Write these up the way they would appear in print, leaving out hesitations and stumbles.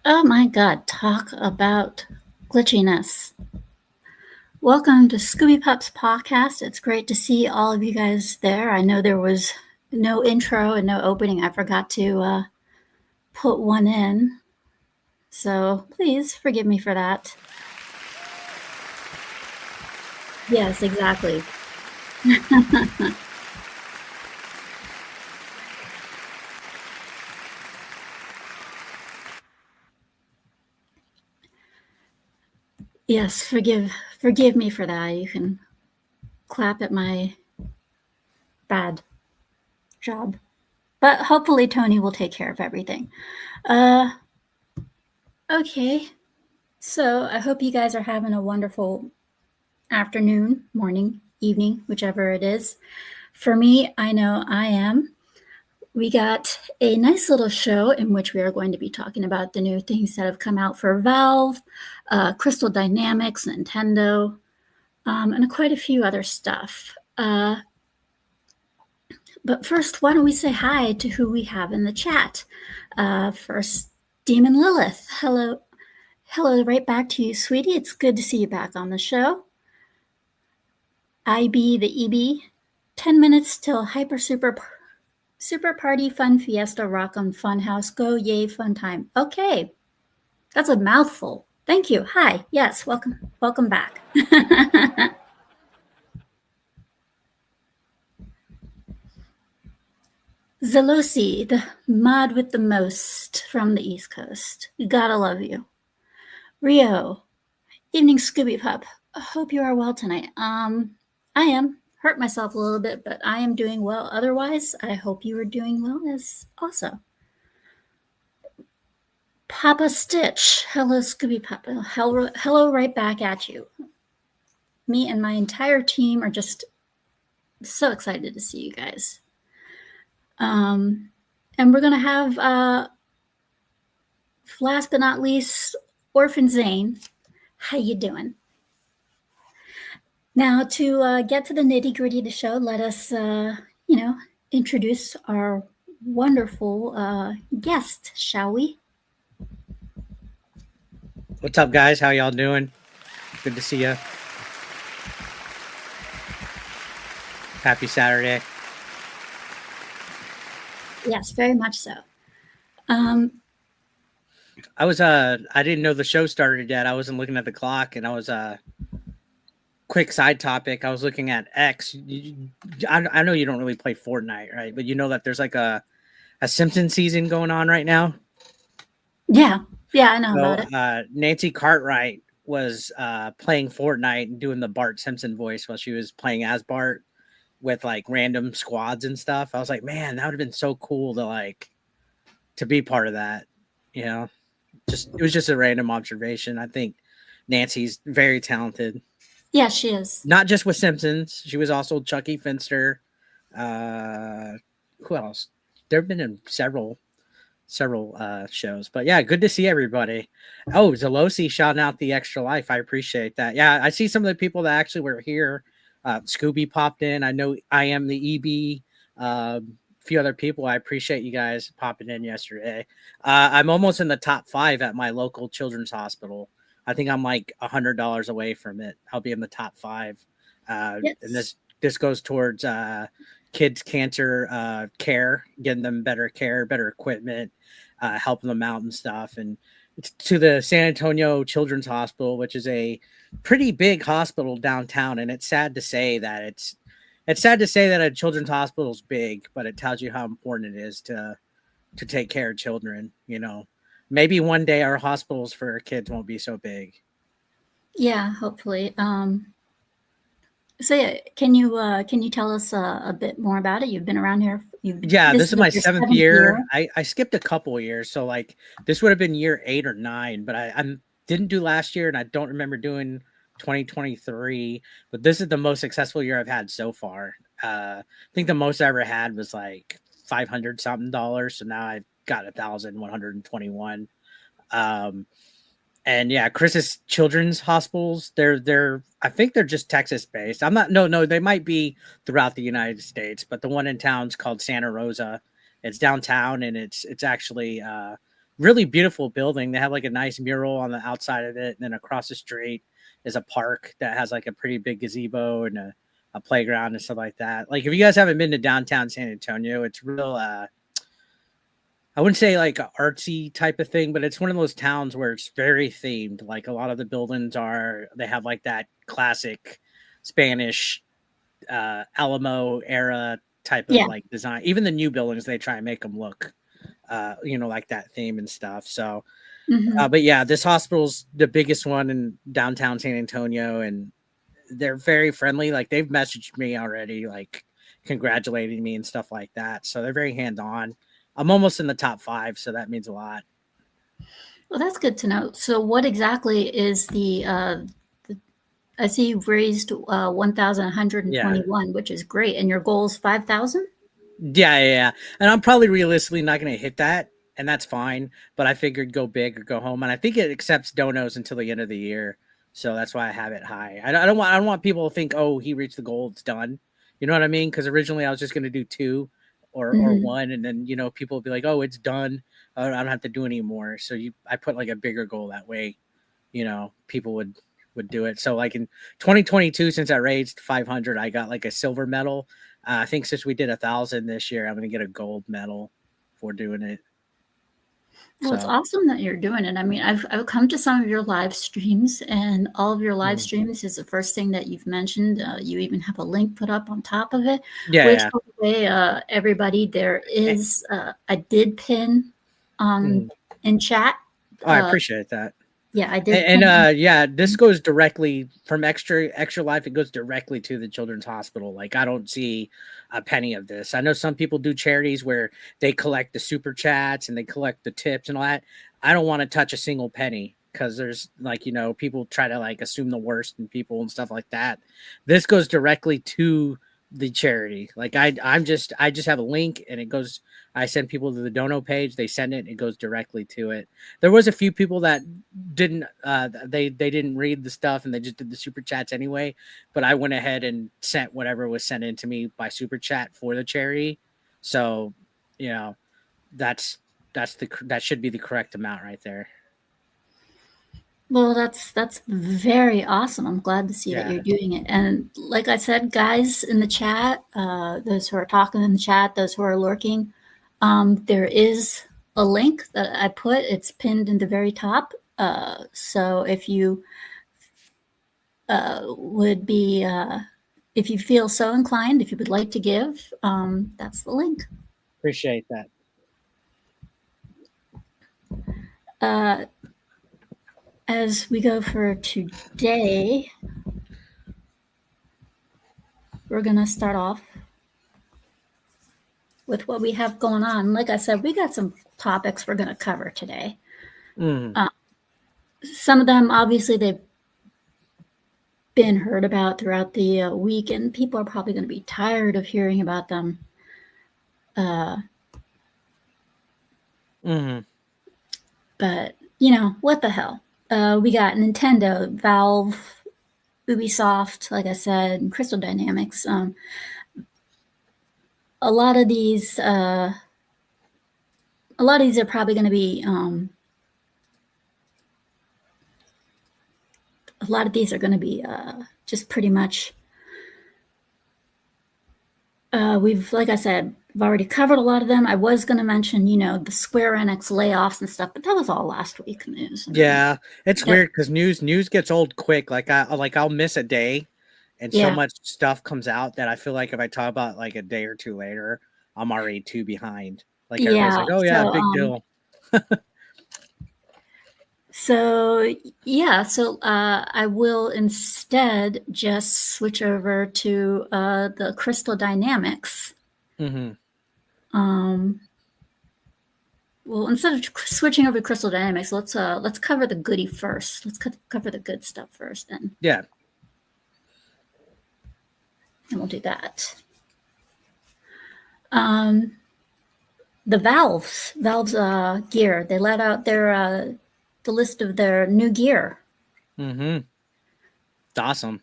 Oh my God, talk about glitchiness. Welcome to SCOOBYPUP'S podcast. It's great to see all of you guys there. I know there was no intro and no opening. I forgot to put one in. So please forgive me for that. Yes, exactly. Yes, forgive me for that. You can clap at my bad job. But hopefully Tony will take care of everything. Okay. So I hope you guys are having a wonderful afternoon, morning, evening, whichever it is. For me, I know I am. We got a nice little show in which we are going to be talking about the new things that have come out for Valve, Crystal Dynamics, Nintendo, and quite a few other stuff. But first, why don't we say hi to who we have in the chat? First, Demon Lilith. Hello. Hello, right back to you, sweetie. It's good to see you back on the show. IB the EB, 10 minutes till Hyper Super Party Fun Fiesta Rock on Funhouse. Go, yay, fun time. Okay, that's a mouthful. Thank you. Hi. Yes, welcome back. Zelosi, the mod with the most from the East Coast. Gotta love you. Rio, evening Scooby Pup. Hope you are well tonight. I am. Hurt myself a little bit, but I am doing well. Otherwise, I hope you are doing well as also. Papa Stitch. Hello, Scooby Papa. Hello, right back at you. Me and my entire team are just so excited to see you guys. And we're going to have, last but not least, Orphan Zane. How you doing? Now, to get to the nitty-gritty of the show, let us, introduce our wonderful guest, shall we? What's up, guys? How y'all doing? Good to see you. Happy Saturday. Yes, very much so. I didn't know the show started yet. I wasn't looking at the clock, and I was quick side topic. I was looking at X. I know you don't really play Fortnite, right? But you know that there's like a Simpsons season going on right now. Yeah, I know about it. Nancy Cartwright was playing Fortnite and doing the Bart Simpson voice while she was playing as Bart with like random squads and stuff. I was like, man, that would have been so cool to be part of that. You know, it was just a random observation. I think Nancy's very talented. Yeah, she is. Not just with Simpsons. She was also Chucky Finster. Who else? There have been in several shows. But yeah, good to see everybody. Oh, Zelosi shouting out the extra life. I appreciate that. Yeah, I see some of the people that actually were here. Scooby popped in. I know I am the EB. A few other people. I appreciate you guys popping in yesterday. I'm almost in the top 5 at my local children's hospital. I think I'm like $100 away from it. I'll be in the top 5. Yes. And this goes towards kids' cancer care, getting them better care, better equipment, helping them out and stuff. And it's to the San Antonio Children's Hospital, which is a pretty big hospital downtown. And it's sad to say that a children's hospital is big, but it tells you how important it is to take care of children. You know, maybe one day our hospitals for our kids won't be so big. Yeah, hopefully. So yeah, can you tell us a bit more about it? You've been around here. This is my 7th year. I skipped a couple years, so like this would have been year 8 or 9, but I didn't do last year, and I don't remember doing 2023. But this is the most successful year I've had so far. I think the most I ever had was like $500 something. So now I've got 1,121. And yeah, Chris's children's hospitals, I think they're just Texas based. No, they might be throughout the United States, but the one in town's called Santa Rosa. It's downtown, and it's actually really beautiful building. They have like a nice mural on the outside of it, and then across the street is a park that has like a pretty big gazebo and a playground and stuff like that. Like if you guys haven't been to downtown San Antonio, it's real. I wouldn't say like a artsy type of thing, but it's one of those towns where it's very themed. Like a lot of the buildings are, they have like that classic Spanish Alamo era type of Yeah. like design. Even the new buildings, they try and make them look, like that theme and stuff. So, Hmm. but yeah, this hospital's the biggest one in downtown San Antonio, and they're very friendly. Like they've messaged me already, like congratulating me and stuff like that. So they're very hands on. I'm almost in the top 5, so that means a lot. Well, that's good to know. So, what exactly is the I see you've raised Yeah. 1,121, which is great, and your goal is 5,000. Yeah. And I'm probably realistically not going to hit that, and that's fine. But I figured go big or go home, and I think it accepts donos until the end of the year, so that's why I have it high. I don't want people to think, oh, he reached the goal, it's done. You know what I mean? Because originally I was just going to do 2 or Hmm. 1, and then people will be like, oh, it's done. I don't have to do anymore. So I put like a bigger goal that way. People would do it. So like in 2022, since I raised 500, I got like a silver medal. I think since we did 1,000 this year, I'm gonna get a gold medal for doing it. Well, it's So awesome that you're doing it. I mean, I've come to some of your live streams, and all of your live mm. streams is the first thing that you've mentioned. You even have a link put up on top of it, Yeah, which, yeah. by the way, everybody, there Eh, is I did pin mm. in chat. Oh, I Uh, appreciate that. yeah, I did And, pin. yeah, this goes directly from extra life. It goes directly to the children's hospital. Like I don't see a penny of this. I know some people do charities where they collect the super chats and they collect the tips and all that. I don't want to touch a single penny because there's like, people try to like assume the worst in people and stuff like that. This goes directly to the charity. Like I just have a link and it goes, I send people to the dono page, they send it, and it goes directly to it. There was a few people that didn't they didn't read the stuff and they just did the super chats anyway, but I went ahead and sent whatever was sent in to me by super chat for the charity. So you know that's that should be the correct amount right there. Well, that's very awesome. I'm glad to see that Yeah. you're doing it. And like I said, guys in the chat, those who are talking in the chat, those who are lurking, there is a link that I put. It's pinned in the very top. So if you would be, if you feel so inclined, if you would like to give, that's the link. Appreciate that. Uh, as we go for today, we're going to start off with what we have going on. Like I said, we got some topics we're going to cover today. Mm. Some of them, obviously, they've been heard about throughout the week, and people are probably going to be tired of hearing about them. Mm. But, what the hell? We got Nintendo, Valve, Ubisoft, like I said, and Crystal Dynamics. A lot of these, a lot of these are probably going to be, a lot of these are going to be just pretty much. Like I said, I've already covered a lot of them. I was going to mention, the Square Enix layoffs and stuff, but that was all last week news. I mean, Yeah, it's that, weird because news gets old quick. I'll miss a day, and so yeah, much stuff comes out that I feel like if I talk about like a day or two later, I'm already 2 behind. Like everybody's yeah. like, "Oh yeah, big deal." So yeah, so I will instead just switch over to the Crystal Dynamics. Hmm. Um, well, instead of switching over to Crystal Dynamics, let's cover the goodie first. Let's cover the good stuff first, Yeah. and we'll do that. Um, the Valve's gear. They let out the list of their new gear. Hmm. It's awesome.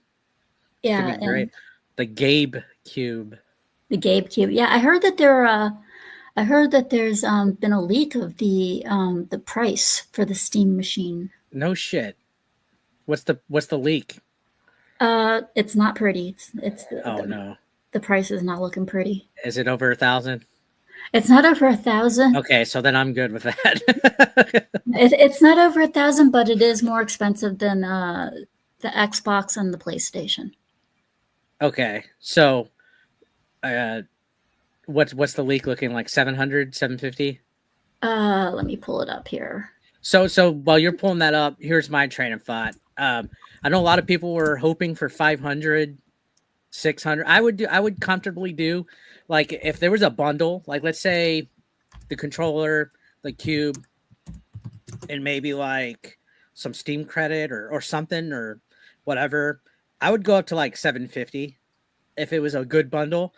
It's gonna Yeah, be and great. The Gabe Cube. the Gabe Cube. Yeah, I heard that they're I heard that there's been a leak of the price for the steam machine. No shit. What's the leak? It's not pretty. It's Oh no. the price is not looking pretty. Is it over 1,000? It's not over 1,000. Okay, so then I'm good with that. It's not over 1,000, but it is more expensive than the Xbox and the PlayStation. Okay, so uh, what's the leak looking like? 700, 750? Let me pull it up here. So while you're pulling that up, here's my train of thought. I know a lot of people were hoping for 500, 600. I would comfortably do, like, if there was a bundle, like let's say the controller, the cube, and maybe like some Steam credit or something or whatever. I would go up to like 750 if it was a good bundle.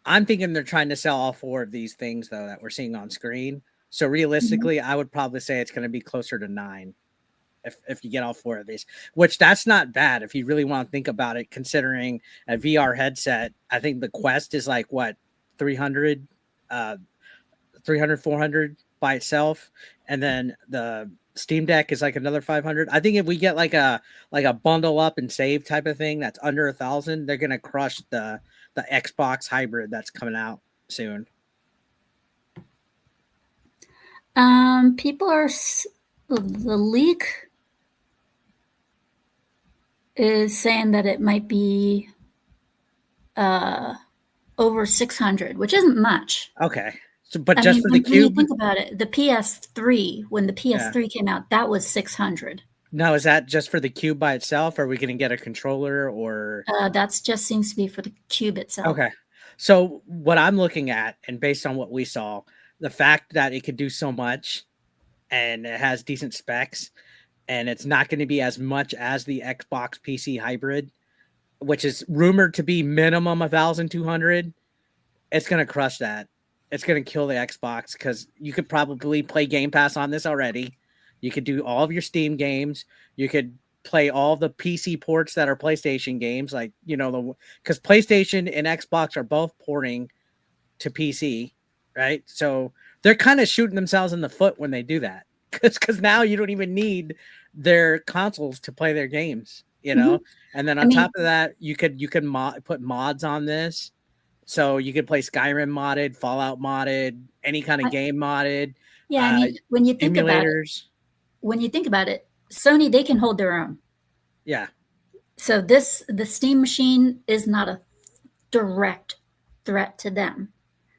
I'm thinking they're trying to sell all four of these things though that we're seeing on screen. So Mhm. realistically, I would probably say it's going to be closer to 9 if you get all four of these, which that's not bad if you really want to think about it, considering a VR headset. I think the Quest is like what, 300, uh, 300, 400 by itself. And then the Steam Deck is like another 500. I think if we get like a bundle up and save type of thing that's under 1,000, they're gonna crush the Xbox hybrid that's coming out soon. People are the leak is saying that it might be uh, over 600, which isn't much. Okay. So, but I just mean, for the when you cube? think about it, the PS3, when the Yeah. PS3 came out, that was 600. Now, is that just for the cube by itself? Or are we going to get a controller or? That's just seems to be for the cube itself. Okay. So, what I'm looking at, and based on what we saw, the fact that it could do so much and it has decent specs, and it's not going to be as much as the Xbox PC hybrid, which is rumored to be minimum 1,200. It's going to crush that. It's going to kill the Xbox because you could probably play Game Pass on this already. You could do all of your Steam games. You could play all the PC ports that are PlayStation games, like, the because PlayStation and Xbox are both porting to PC, right? So they're kind of shooting themselves in the foot when they do that, because now you don't even need their consoles to play their games, Mhm. And then I on top mean, of that, you could put mods on this, so you could play Skyrim modded, Fallout modded, any kind of I, game modded, yeah, I uh, mean, emulators. when you think about it, Sony, they can hold their own. Yeah, So the Steam machine is not a direct threat to them.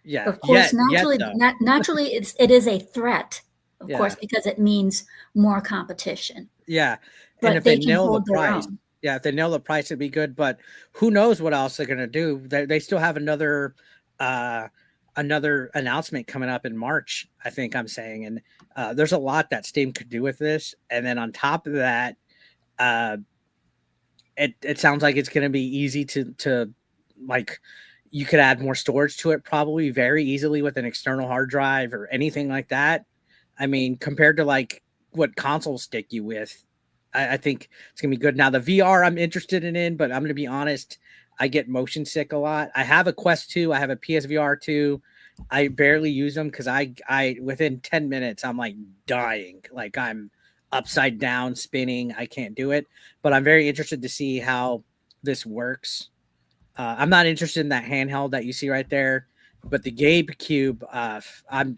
yeah. Of course, Yet though. naturally, it is a threat, of course, Yeah, because it means more competition. yeah. And But if they they can nail the hold their price, own. yeah, if they nail the price, it'd be good. But who knows what else they're gonna do? They still have uh, another announcement coming up in March. I think I'm saying, and there's a lot that Steam could do with this. And then on top of that, uh, it sounds like it's going to be easy to like, you could add more storage to it probably very easily with an external hard drive or anything like that. I mean, compared to like what consoles stick you with, I think it's gonna be good. Now the VR I'm interested in, but I'm gonna be honest, I get motion sick a lot. I have a Quest 2, I have a PSVR 2. I barely use them because I within 10 minutes I'm like dying, like I'm upside down spinning. I can't do it, but I'm very interested to see how this works. I'm not interested in that handheld that you see right there, but the Gabe Cube, I'm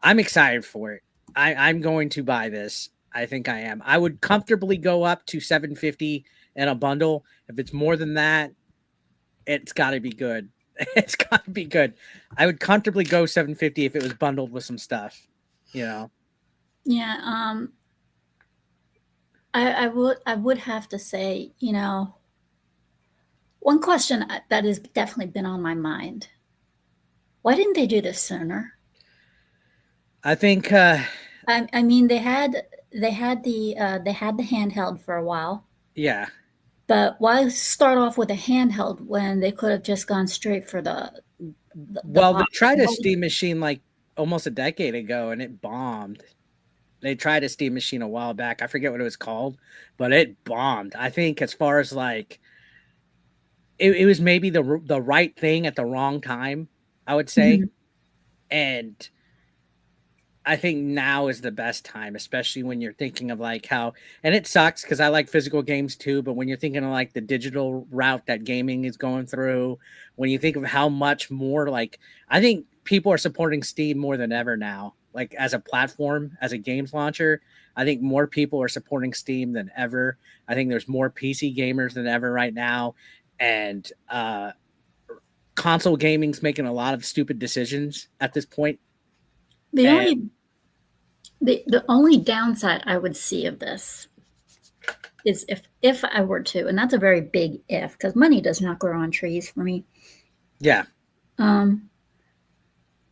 excited for it. I'm going to buy this. I think I am. I would comfortably go up to 750 in a bundle. If it's more than that, it's got to be good. It's got to be good. I would comfortably go 750 if it was bundled with some stuff, you know. Yeah, I would have to say, one question that has definitely been on my mind. Why didn't they do this sooner? I think I mean, they had the handheld for a while, yeah. but why start off with a handheld when they could have just gone straight for the Well, they box? tried a Steam machine like almost a decade ago and it bombed. They tried a Steam machine a while back. I forget what it was called, but it bombed. I think as far as like it was maybe the right thing at the wrong time, I would say. Mhm. And I think now is the best time, especially when you're thinking of like how, and it sucks because I like physical games too, but when you're thinking of like the digital route that gaming is going through, when you think of how much more, like, I think people are supporting Steam more than ever now, like as a platform, as a games launcher. I think more people are supporting Steam than ever. I think there's more PC gamers than ever right now. And console gaming's making a lot of stupid decisions at this point. The And only the only downside I would see of this is if I were to, and that's a very big if, because money does not grow on trees for me. yeah, Um,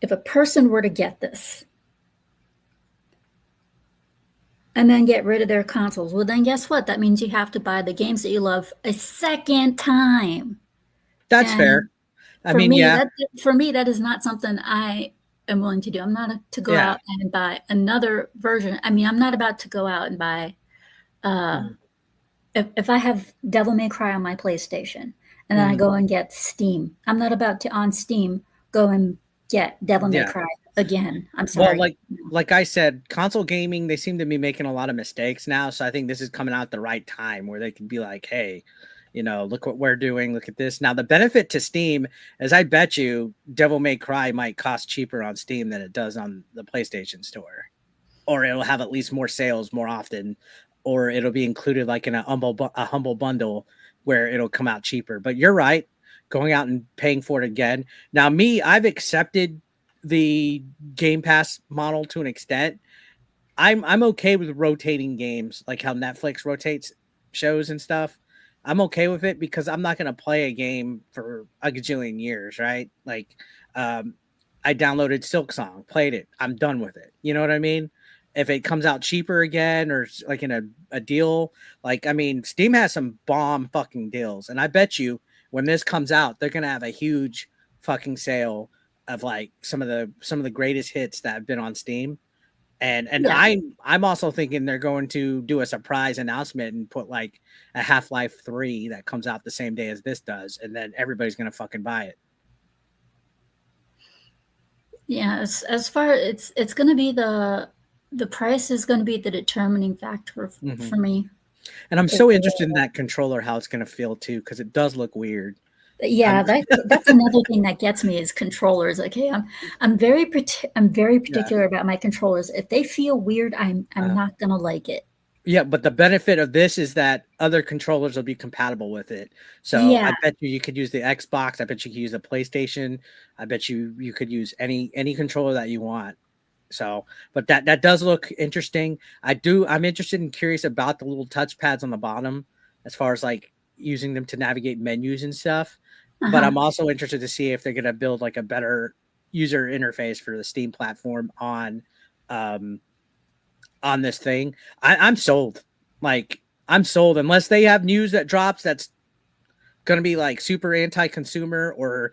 if a person were to get this and then get rid of their consoles, well, then guess what? That means you have to buy the games that you love a second time. that's fair. And I mean, yeah, for me, that is not something I am willing to do. I'm not to go yeah. out and buy another version. I mean, I'm not about to go out and buy. Uh, Mhm. if I have Devil May Cry on my PlayStation and then I Mhm. go and get Steam, I'm not about to on Steam go and get Devil May Yeah. Cry again. I'm Well, sorry. like I said, console gaming, they seem to be making a lot of mistakes now. So I think this is coming out at the right time where they can be like, hey, look what we're doing. Look at this. Now, the benefit to Steam is I bet you Devil May Cry might cost cheaper on Steam than it does on the PlayStation Store. Or it'll have at least more sales more often, or it'll be included like in a humble bundle where it'll come out cheaper. But you're right, going out and paying for it again. Now, me, I've accepted the Game Pass model to an extent. I'm okay with rotating games, like how Netflix rotates shows and stuff. I'm okay with it because I'm not gonna play a game for a gajillion years, right? Like, um, I downloaded Silk Song, played it, I'm done with it. You know what I mean? If it comes out cheaper again or like in a deal, like I mean, Steam has some bomb fucking deals, and I bet you when this comes out, they're gonna have a huge fucking sale of like some of the greatest hits that have been on Steam and Yeah. I'm also thinking they're going to do a surprise announcement and put like a Half-Life 3 that comes out the same day as this does, and then everybody's gonna fucking buy it. Yeah, as far it's going to be the price is going to be the determining factor Hmm. for me. And I'm It so interested in will. that controller, how it's gonna feel too, because it does look weird. Yeah, I'm that's another thing that gets me is controllers. Okay, I'm very yeah. particular about my controllers. If they feel weird, I'm Uh, not gonna like it. yeah, but the benefit of this is that other controllers will be compatible with it. So I Yeah. bet you could use the Xbox. I bet you could use the PlayStation. I bet you could use any controller that you want. So, but that does look interesting. I'm interested and curious about the little touchpads on the bottom as far as like using them to navigate menus and stuff. But Uh-huh. I'm also interested to see if they're going to build like a better user interface for the Steam platform um on this thing. I'm sold. Like I'm sold unless they have news that drops that's going to be like super anti-consumer or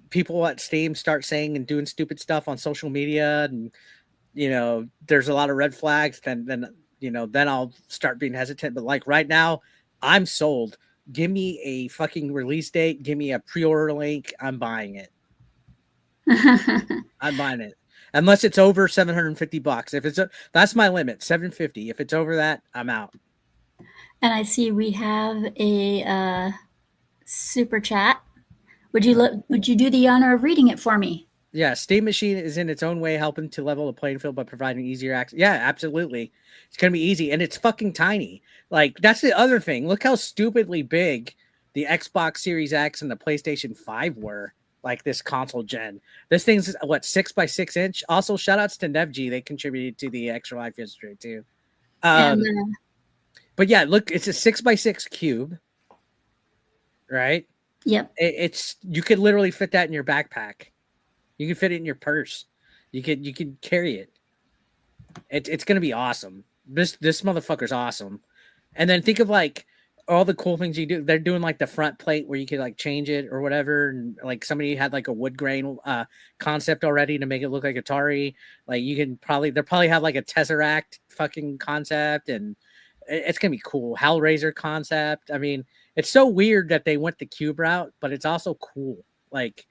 people at Steam start saying and doing stupid stuff on social media and there's a lot of red flags, then I'll start being hesitant. But like right now, I'm sold. Give me a fucking release date, give me a pre-order link. I'm buying it. I'm buying it. Unless it's over $750. If that's my limit, 750. If it's over that, I'm out. And I see we have a super chat. Uh, Would you do the honor of reading it for me? Yeah, Steam Machine is in its own way helping to level the playing field by providing easier access. Yeah, absolutely. It's gonna be easy, and it's fucking tiny. Like that's the other thing. Look how stupidly big the Xbox Series X and the PlayStation 5 were. Like this console gen. This thing's what 6 by 6 inch. Also, shout outs to NevG. They contributed to the extra life yesterday too. And Um, but yeah, look, it's a 6 by 6 cube, right? yep. It's you could literally fit that in your backpack. You can fit it in your purse. You could carry it. It's gonna be awesome. This motherfucker's awesome. And then think of like all the cool things you do. They're doing like the front plate where you could like change it or whatever. And like somebody had like a wood grain concept already to make it look like Atari. Like you can they'll probably have like a Tesseract fucking concept and it's gonna be cool. Hellraiser concept. I mean, it's so weird that they went the cube route, but it's also cool. Like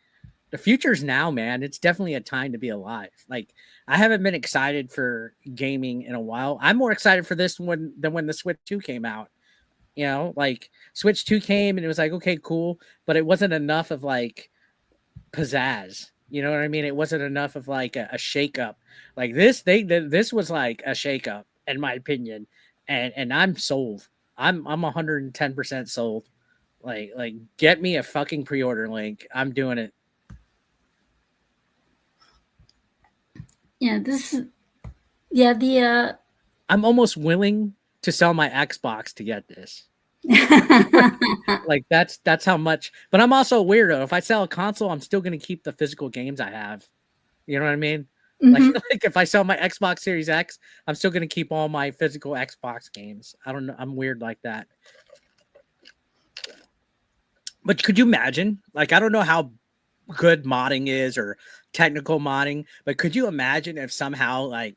The future's now, man. It's definitely a time to be alive. Like, I haven't been excited for gaming in a while. I'm more excited for this one than when the Switch 2 came out. You know, like Switch 2 came and it was like, okay, cool, but it wasn't enough of like pizzazz. You know what I mean? It wasn't enough of like a shakeup. Like this was like a shakeup, in my opinion. And I'm sold. I'm 110% sold. Like get me a fucking pre-order link. I'm doing it. Yeah, this is the I'm almost willing to sell my Xbox to get this. Like that's how much. But I'm also a weirdo. If I sell a console, I'm still gonna keep the physical games I have. You know what I mean? Like, Mhm. like if I sell my Xbox Series X, I'm still gonna keep all my physical Xbox games. I don't know. I'm weird like that. But could you imagine? Like, I don't know how good modding is or technical modding, but could you imagine if somehow like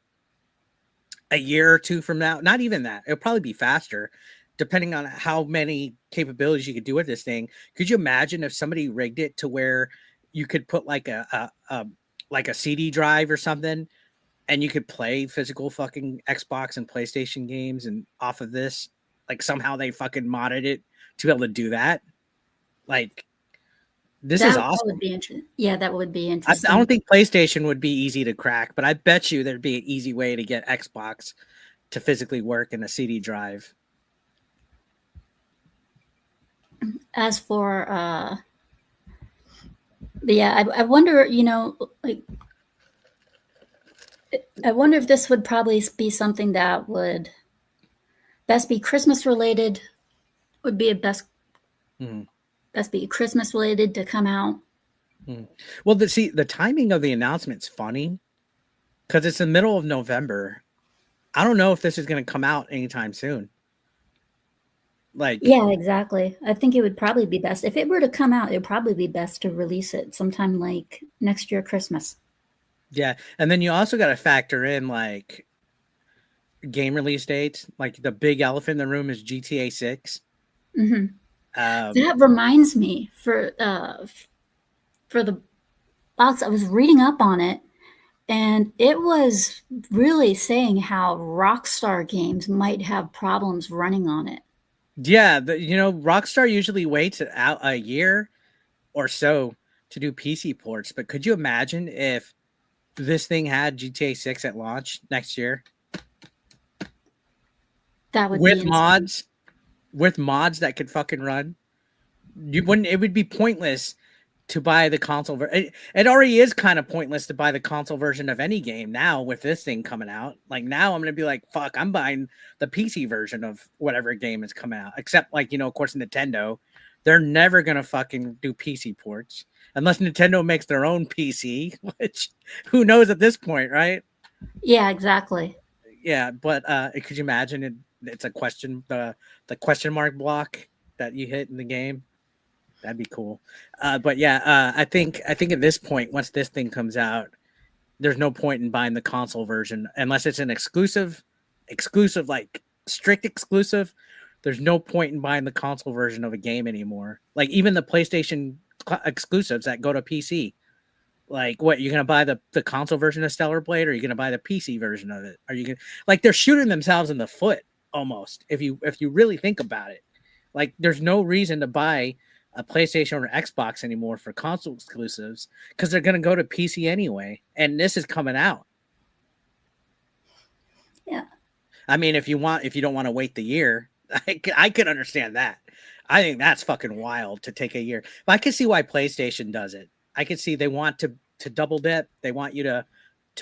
a year or two from now, not even that, it'll probably be faster, depending on how many capabilities you could do with this thing. Could you imagine if somebody rigged it to where you could put like a CD drive or something, and you could play physical fucking Xbox and PlayStation games and off of this? Like somehow they fucking modded it to be able to do that. Like, this is That would awesome. be interesting. Yeah, that would be I interesting. don't think PlayStation would be easy to crack, but I bet you there'd be an easy way to get Xbox to physically work in a CD drive. As for but yeah, I wonder, like I wonder if this would probably be something that would best be Christmas related. Would be a Mhm, best be Christmas related to come out. mhm. Well, the timing of the announcement's funny because it's the middle of November. I don't know if this is going to come out anytime soon. Like, Yeah, exactly. I think it would probably be best if it were to come out. It would probably be best to release it sometime like next year Christmas. yeah, and then you also got to factor in like game release dates. Like the big elephant in the room is GTA 6. Hmm. Um, That reminds me for the box. I was reading up on it, and it was really saying how Rockstar games might have problems running on it. yeah, Rockstar usually waits out a year or so to do PC ports, but could you imagine if this thing had GTA 6 at launch next year That would be with insane. mods, that could fucking run? You wouldn't. It would be pointless to buy the console. It already is kind of pointless to buy the console version of any game now with this thing coming out. Like now, I'm gonna be like, fuck, I'm buying the PC version of whatever game is coming out. Except like of course, Nintendo, they're never gonna fucking do PC ports unless Nintendo makes their own PC, which who knows at this point, right? Yeah, exactly. Yeah, but could you imagine it's a question the question mark block that you hit in the game? That'd be cool. But yeah, I think at this point, once this thing comes out, there's no point in buying the console version unless it's an exclusive like strict exclusive. There's no point in buying the console version of a game anymore. Like even the PlayStation exclusives that go to PC. Like what you're gonna buy the console version of Stellar Blade, or are you gonna buy the PC version of it? Are you gonna like they're shooting themselves in the foot almost if you really think about it. Like there's no reason to buy a PlayStation or Xbox anymore for console exclusives because they're gonna go to PC anyway, and this is coming out. Yeah. I mean, if you don't want to wait the year, I could understand that. I think that's fucking wild to take a year, but I can see why PlayStation does it. I can see they want to double dip. They want you to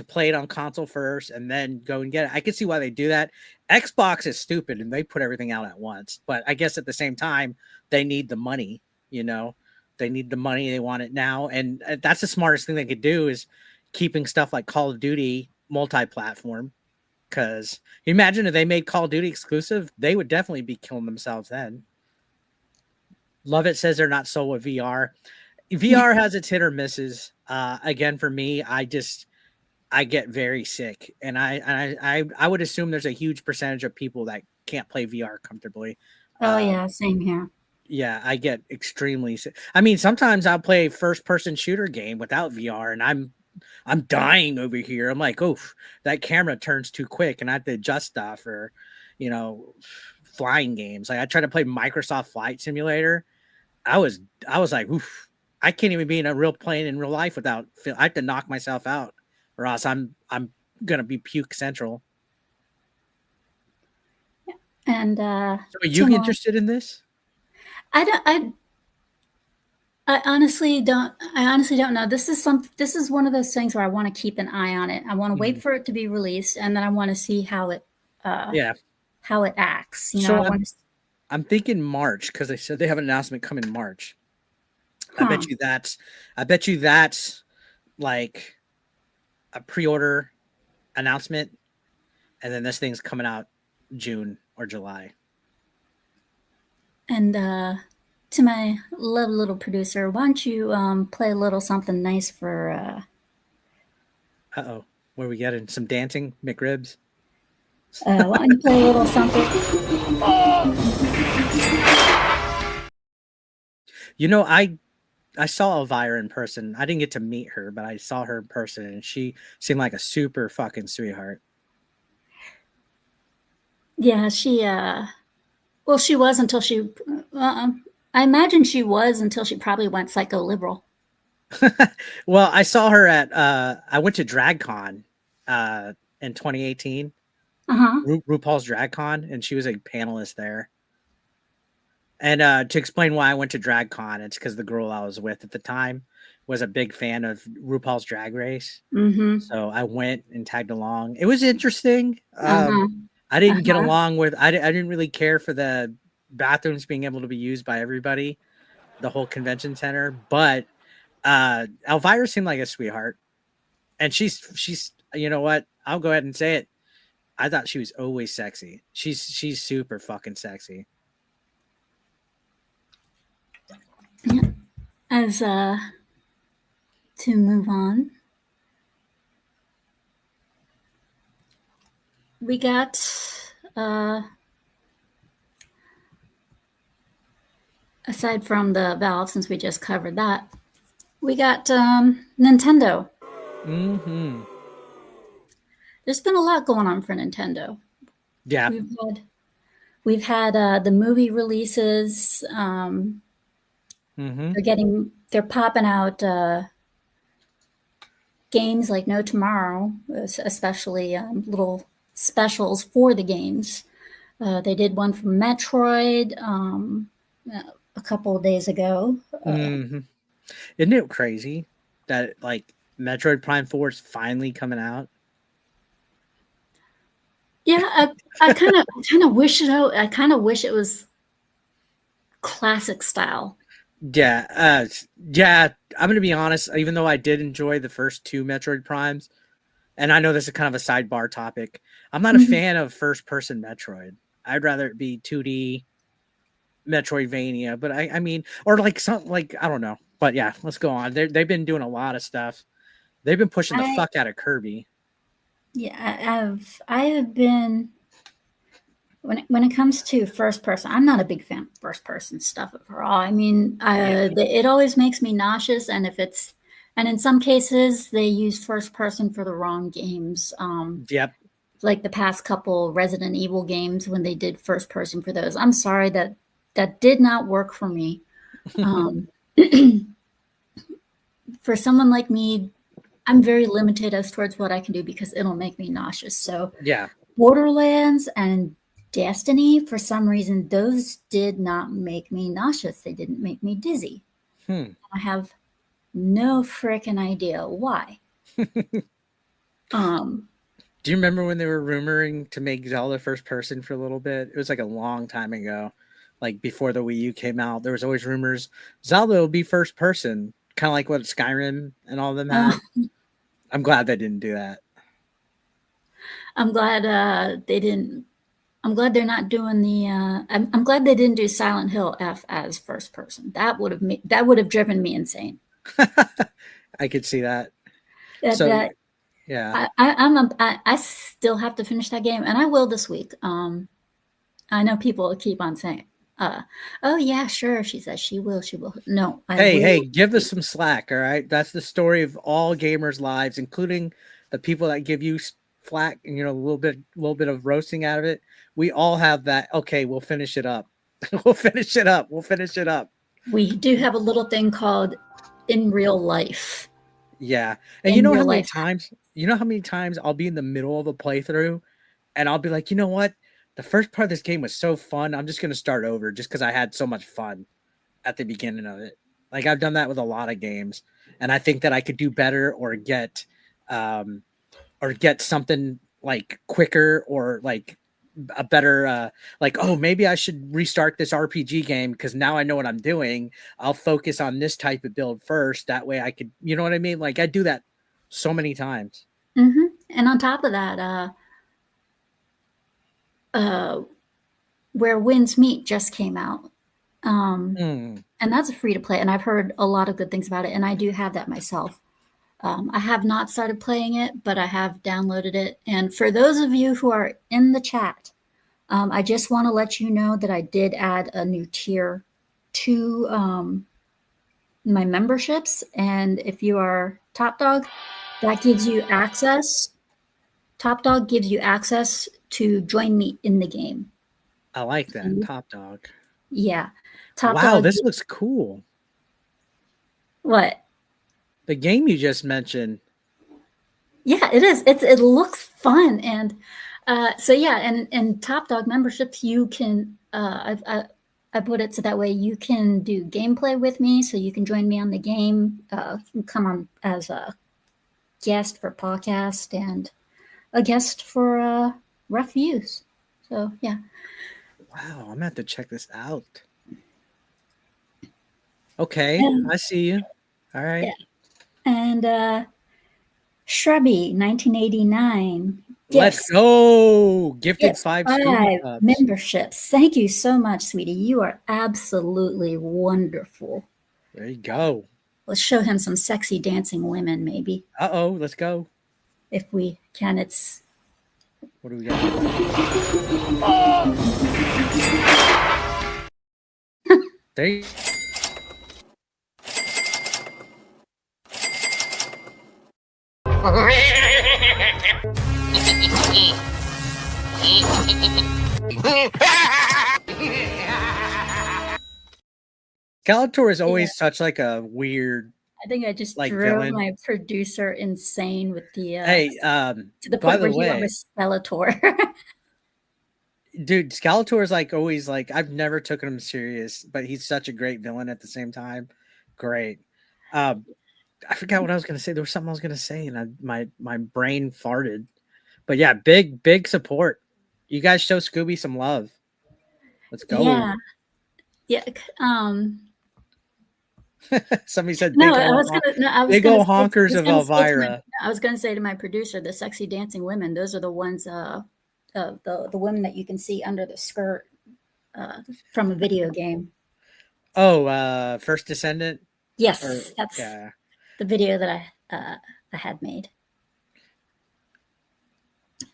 play it on console first and then go and get it. I can see why they do that. Xbox is stupid and they put everything out at once, but I guess at the same time they need the money. You know, they need the money. They want it now, and that's the smartest thing they could do is keeping stuff like Call of Duty multi-platform because imagine if they made Call of Duty exclusive, they would definitely be killing themselves then. Love it says they're not sold with VR. VR has its hit or misses. Again, for me, I get very sick, and I would assume there's a huge percentage of people that can't play VR comfortably. Oh Um, yeah, same here. Yeah, I get extremely sick. I mean, sometimes I'll play a first person shooter game without VR and I'm dying over here. I'm like, oh, that camera turns too quick and I have to adjust stuff or, you know, flying games. Like I tried to play Microsoft Flight Simulator. I was I was like, oof, I can't even be in a real plane in real life without I have to knock myself out or else I'm gonna be puke central. And So are you two more. interested in this? I don't. I honestly don't know. This is one of those things where I want to keep an eye on it. I want to wait Mhm. for it to be released, and then I want to see uh, Yeah. how it acts. You know, So I want to. I'm thinking March because they said they have an announcement coming in March. I Huh. bet you that's I bet you that's like a pre-order announcement, and then this thing's coming out June or July. And to my lovely little producer, why don't you play a little something nice for? Uh-oh. Where we getting some dancing McRibs? Why don't you play a little something? You know, I saw Elvira in person. I didn't get to meet her, but I saw her in person and she seemed like a super fucking sweetheart. Yeah, she. Well, she was until she. I imagine she was until she probably went psycho liberal. Well, I saw her at I went to DragCon in 2018. Uh huh. RuPaul's DragCon and she was a panelist there. And to explain why I went to DragCon, it's because the girl I was with at the time was a big fan of RuPaul's Drag Race. Mm-hmm. So I went and tagged along. It was interesting. Uh-huh. I didn't get Uh-huh. along with. I didn't really care for the bathrooms being able to be used by everybody, the whole convention center. But Elvira seemed like a sweetheart, and she's you know what? I'll go ahead and say it. I thought she was always sexy. She's super fucking sexy. Yeah. As to move on, we got uh aside from the Valve, since we just covered that, we got Nintendo. Mm-hmm. There's been a lot going on for Nintendo. Yeah. We've had we've had the movie releases. Mm-hmm. They're popping out games like No Tomorrow, especially little specials for the games. They did one for Metroid a couple of days ago. Mm-hmm. Isn't it crazy that like Metroid Prime 4 is finally coming out? Yeah, I kind of wish it. I kind of wish it was classic style. Yeah, yeah. I'm gonna be honest. Even though I did enjoy the first two Metroid Primes, and I know this is kind of a sidebar topic, I'm not a Mhm. fan of first-person Metroid. I'd rather it be 2D Metroidvania. But I mean, or like some like I don't know. But yeah, let's go on. They've been doing a lot of stuff. They've been pushing the I fuck out of Kirby. Yeah, I have been when it comes to first person. I'm not a big fan of first person stuff overall. I mean, Yeah. it always makes me nauseous, and in some cases they use first person for the wrong games. Yep. Like the past couple Resident Evil games when they did first person for those. I'm sorry that did not work for me. Um, for someone like me, I'm very limited as towards what I can do because it'll make me nauseous. So Yeah. Borderlands and Destiny, for some reason, those did not make me nauseous. They didn't make me dizzy. Hmm. I have no freaking idea why. Um, Do you remember when they were rumoring to make Zelda first person for a little bit? It was like a long time ago, like before the Wii U came out. There was always rumors Zelda will be first person, kind of like what Skyrim and all of them uh, had. I'm glad they didn't do that. I'm glad they didn't. I'm glad they're not doing the. I'm glad they didn't do Silent Hill F as first person. That would have driven me insane. I could see that. That So that yeah, I still have to finish that game, and I will this week. I know people keep on saying Oh yeah, sure. She says she will. She will. No, I Hey, will. give us some slack, all right? That's the story of all gamers' lives, including the people that give you flack and a little bit of roasting out of it. We all have that. Okay, we'll finish it up. We'll finish it up. We'll finish it up. We do have a little thing called in real life. Yeah. And In real life. you know how many times I'll be in the middle of a playthrough and I'll be like, you know what? The first part of this game was so fun. I'm just going to start over just because I had so much fun at the beginning of it. Like I've done that with a lot of games, and I think that I could do better or get something like quicker or like a better like, oh, maybe I should restart this RPG game because now I know what I'm doing. I'll focus on this type of build first. That way I could, you know what I mean? Like I do that so many times. Mm-hmm. And on top of that, Where Winds Meet just came out. Mm. And that's a free to play. And I've heard a lot of good things about it. And I do have that myself. I have not started playing it, but I have downloaded it. And for those of you who are in the chat, I just want to let you know that I did add a new tier to my memberships. And if you are Top Dog, that gives you access. Top Dog gives you access to join me in the game. I like that. Top Dog. Yeah. Top Wow, Dog. this looks cool. What? The game you just mentioned. Yeah, it is. It looks fun, and so yeah, and Top Dog memberships, you can. I put it so that way you can do gameplay with me, so you can join me on the game, come on as a guest for PAWCAST and a guest for rough views. So yeah. Wow, I'm gonna have to check this out. Okay, And, I see you. All right. yeah. And Shrubby 1989 Let's gifts. go. Gifted Yes, 5 Scooby 5 Pups. memberships. Thank you so much, sweetie. You are absolutely wonderful. There you go. Let's show him some sexy dancing women, maybe, Uh-oh, let's go. if we can. It's What do we got? There you Skeletor is yeah. always such like a weird I think I just like drove villain. my producer insane with the Hey, to the by point the where he went way, with Skeletor. dude, Skeletor is like always like I've never taken him serious, but he's such a great villain at the same time. Great. Um, I forgot what I was gonna say. There was something I was gonna say, and my brain farted. But yeah, big support. You guys show Scooby some love. Let's go. Yeah. Yeah. Somebody said No, I was gonna. No, I was big gonna old say. I honkers was of gonna say to my. Elvira. I was gonna say to my producer, the sexy dancing women. Those are the ones. The women that you can see under the skirt from a video game. Oh, First Descendant? Yes, Or that's yeah. the video that I had made.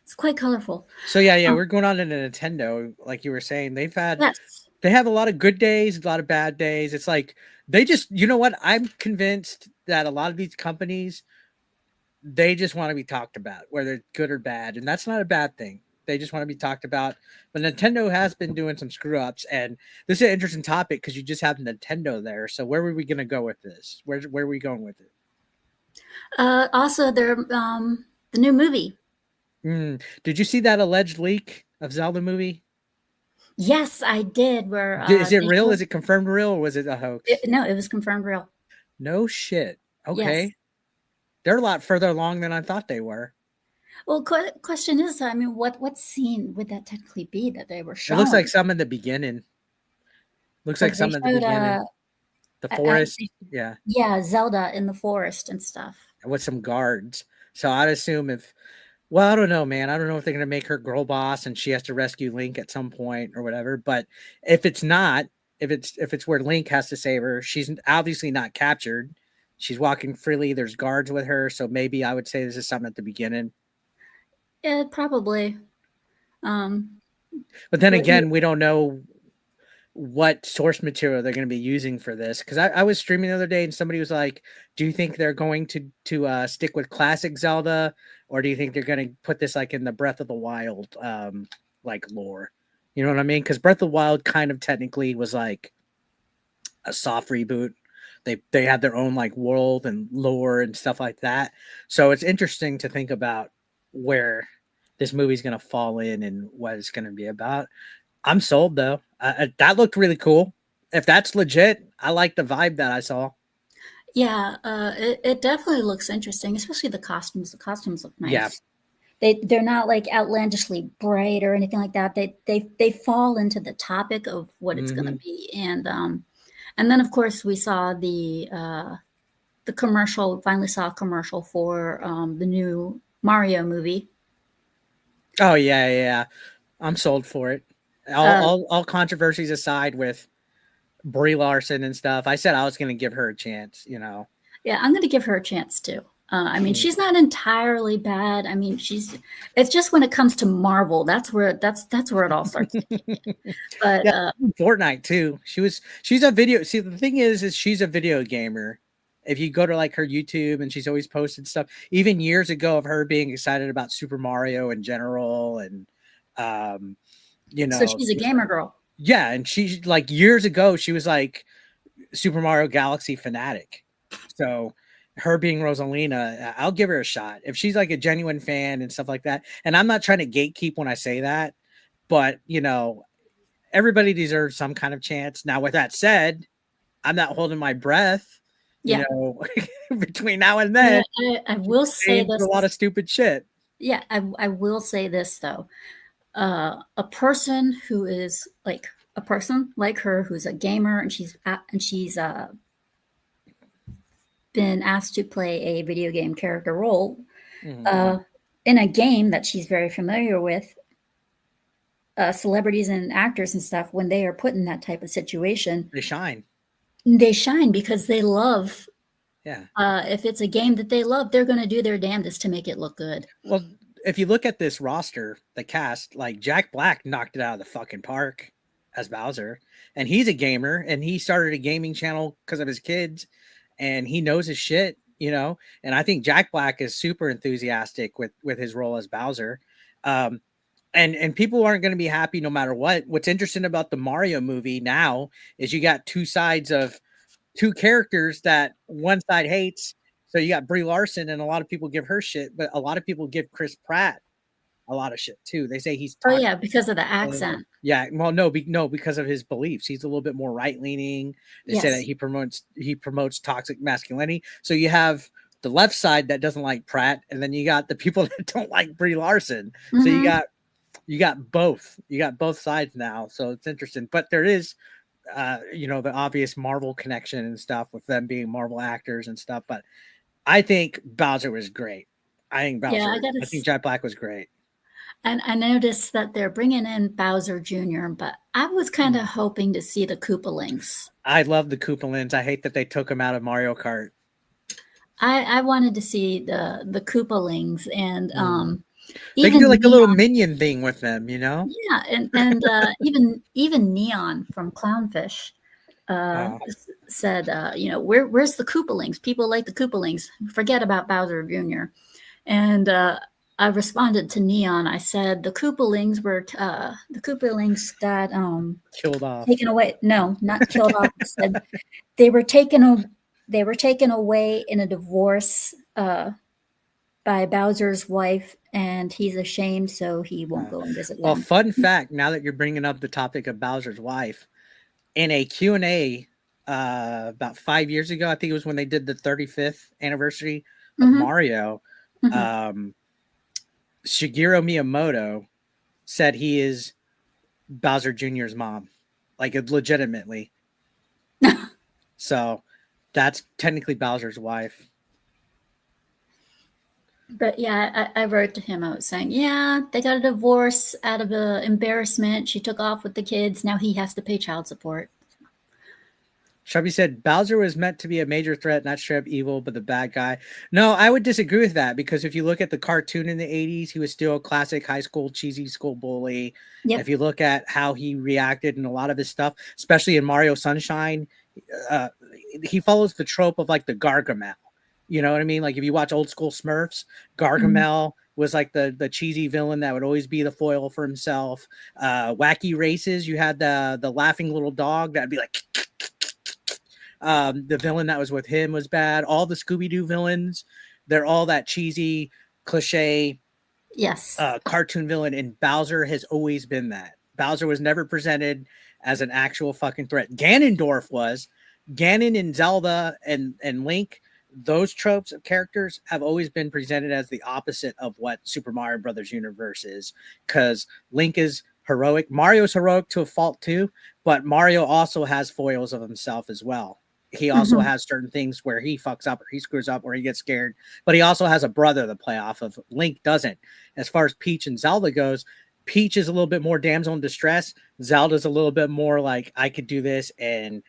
It's quite colorful. So yeah, we're going on to Nintendo, like you were saying. Yes. They have a lot of good days, a lot of bad days. It's like they just, you know what? I'm convinced that a lot of these companies, they just want to be talked about, whether good or bad, and that's not a bad thing. They just want to be talked about. But Nintendo has been doing some screw ups, and this is an interesting topic because you just have Nintendo there. So where were we going to go with this? Where are we going with it? Also, the new movie. Did you see that alleged leak of Zelda movie? Yes, I did. Where Is it real? Is it confirmed real, or was it a hoax? No, it was confirmed real. No shit. Yes. Okay. They're a lot further along than I thought they were. Well, question is, I mean, what scene would that technically be that they were It showing? looks like some in the beginning. Looks like some in the beginning. The forest. Yeah. Yeah, Zelda in the forest and stuff. With some guards. So I'd assume well, I don't know, man. I don't know if they're going to make her girl boss and she has to rescue Link at some point or whatever. But if it's not, if it's where Link has to save her, she's obviously not captured. She's walking freely. There's guards with her. So maybe I would say this is something at the beginning. Yeah, probably. But then again, we don't know. what source material they're going to be using for this, because I was streaming the other day and somebody was like, do you think they're going to stick with classic Zelda, or do you think they're going to put this like in the Breath of the Wild like lore? You know what I mean? Because Breath of the Wild kind of technically was like a soft reboot. They had their own like world and lore and stuff like that. So it's interesting to think about where this movie's going to fall in and what it's going to be about. I'm sold though. That looked really cool. If that's legit, I like the vibe that I saw. Yeah, it definitely looks interesting, especially the costumes. The costumes look Yeah. nice. They're not like outlandishly bright or anything like that. They fall into the topic of what it's going to Mm-hmm. be, and then of course we saw the commercial. We finally saw a commercial for the new Mario movie. Oh yeah. I'm sold for it. All, Uh, all, all controversies aside with Brie Larson and stuff, I said I was going to give her a chance. You know. yeah, I'm going to give her a chance too. I mean, Mm. she's not entirely bad. I mean, it's just when it comes to Marvel, that's where it all starts to kick in. But Yeah, Fortnite too. She's a video. See, the thing is she's a video gamer. If you go to like her YouTube, and she's always posted stuff, even years ago, of her being excited about Super Mario in general, and um, you so know, she's a gamer girl. yeah, and she like years ago she was like Super Mario Galaxy fanatic. So her being Rosalina, I'll give her a shot if she's like a genuine fan and stuff like that. And I'm not trying to gatekeep when I say that, but you know, everybody deserves some kind of chance. Now, with that said, I'm not holding my breath, you Yeah, know, between now and I, then. I will say Saying a this. lot of stupid shit. Yeah, I will say this though. A person who is like a person like her, who's a gamer, and she's been asked to play a video game character role Mhm. uh, in a game that she's very familiar with. Celebrities and actors and stuff, when they are put in that type of situation, They shine. they shine because they love. Yeah. If it's a game that they love, they're going to do their damnedest to make it look good. Well, if you look at this roster, the cast, like Jack Black knocked it out of the fucking park as Bowser. And he's a gamer, and he started a gaming channel because of his kids, and he knows his shit, you know. And I think Jack Black is super enthusiastic with his role as Bowser. Um, and people aren't going to be happy no matter what. What's interesting about the Mario movie now is you got two sides of two characters that one side hates. So you got Brie Larson, and a lot of people give her shit, but a lot of people give Chris Pratt a lot of shit too. They say he's Oh toxic. yeah, because of the accent. Yeah, well, no, because of his beliefs. He's a little bit more right leaning. They say that Yes. he promotes toxic masculinity. So you have the left side that doesn't like Pratt, and then you got the people that don't like Brie Larson. So you Mm-hmm. got both. You got both sides now. So it's interesting. But there is the obvious Marvel connection and stuff with them being Marvel actors and stuff. But I think Bowser was great. Yeah, I think Jack Black was great. and I noticed that they're bringing in Bowser Jr., but I was kind of hoping to see the Koopalings. I love the Koopalins. I hate that they took him out of Mario Kart. I wanted to see the Koopalings and They can do even like a little Neon. minion thing with them, you know? Yeah, and even Neon from Clownfish Oh, said, where's the Koopalings? People like the Koopalings. Forget about Bowser Jr. And I responded to Neon. I said the Koopalings got killed off. taken away. No, not killed off. I said they were taken away in a divorce by Bowser's wife, and he's ashamed, so he won't go and visit Well, them. fun fact, now that you're bringing up the topic of Bowser's wife, in a Q&A about 5 years ago, I think it was when they did the 35th anniversary of Mm-hmm. Mario, Mm-hmm. um, Shigeru Miyamoto said he is Bowser Jr.'s mom, like legitimately. So that's technically Bowser's wife. But yeah, I wrote to him. I was saying, yeah, they got a divorce out of embarrassment. She took off with the kids. Now he has to pay child support. Chubby said Bowser was meant to be a major threat, not straight up evil, but the bad guy. No, I would disagree with that because if you look at the cartoon in the 80s, he was still a classic high school cheesy school bully. Yep. If you look at how he reacted in a lot of his stuff, especially in Mario Sunshine, uh, he follows the trope of like the Gargamel. You know what I mean? Like if you watch old school Smurfs, Gargamel was like the cheesy villain that would always be the foil for himself. Wacky Races, you had the laughing little dog that'd be like the villain that was with him was bad. All the Scooby-Doo villains, they're all that cheesy, cliche, Yes. cartoon villain, and Bowser has always been that. Bowser was never presented as an actual fucking threat. Ganondorf was. Ganon and Zelda and Link, those tropes of characters have always been presented as the opposite of what Super Mario Brothers universe is, because Link is heroic. Mario's heroic to a fault too, but Mario also has foils of himself as well. He also has certain things where he fucks up or he screws up or he gets scared, but he also has a brother to play off of. Link doesn't. As far as Peach and Zelda goes, Peach is a little bit more damsel in distress. Zelda's a little bit more like, I could do this and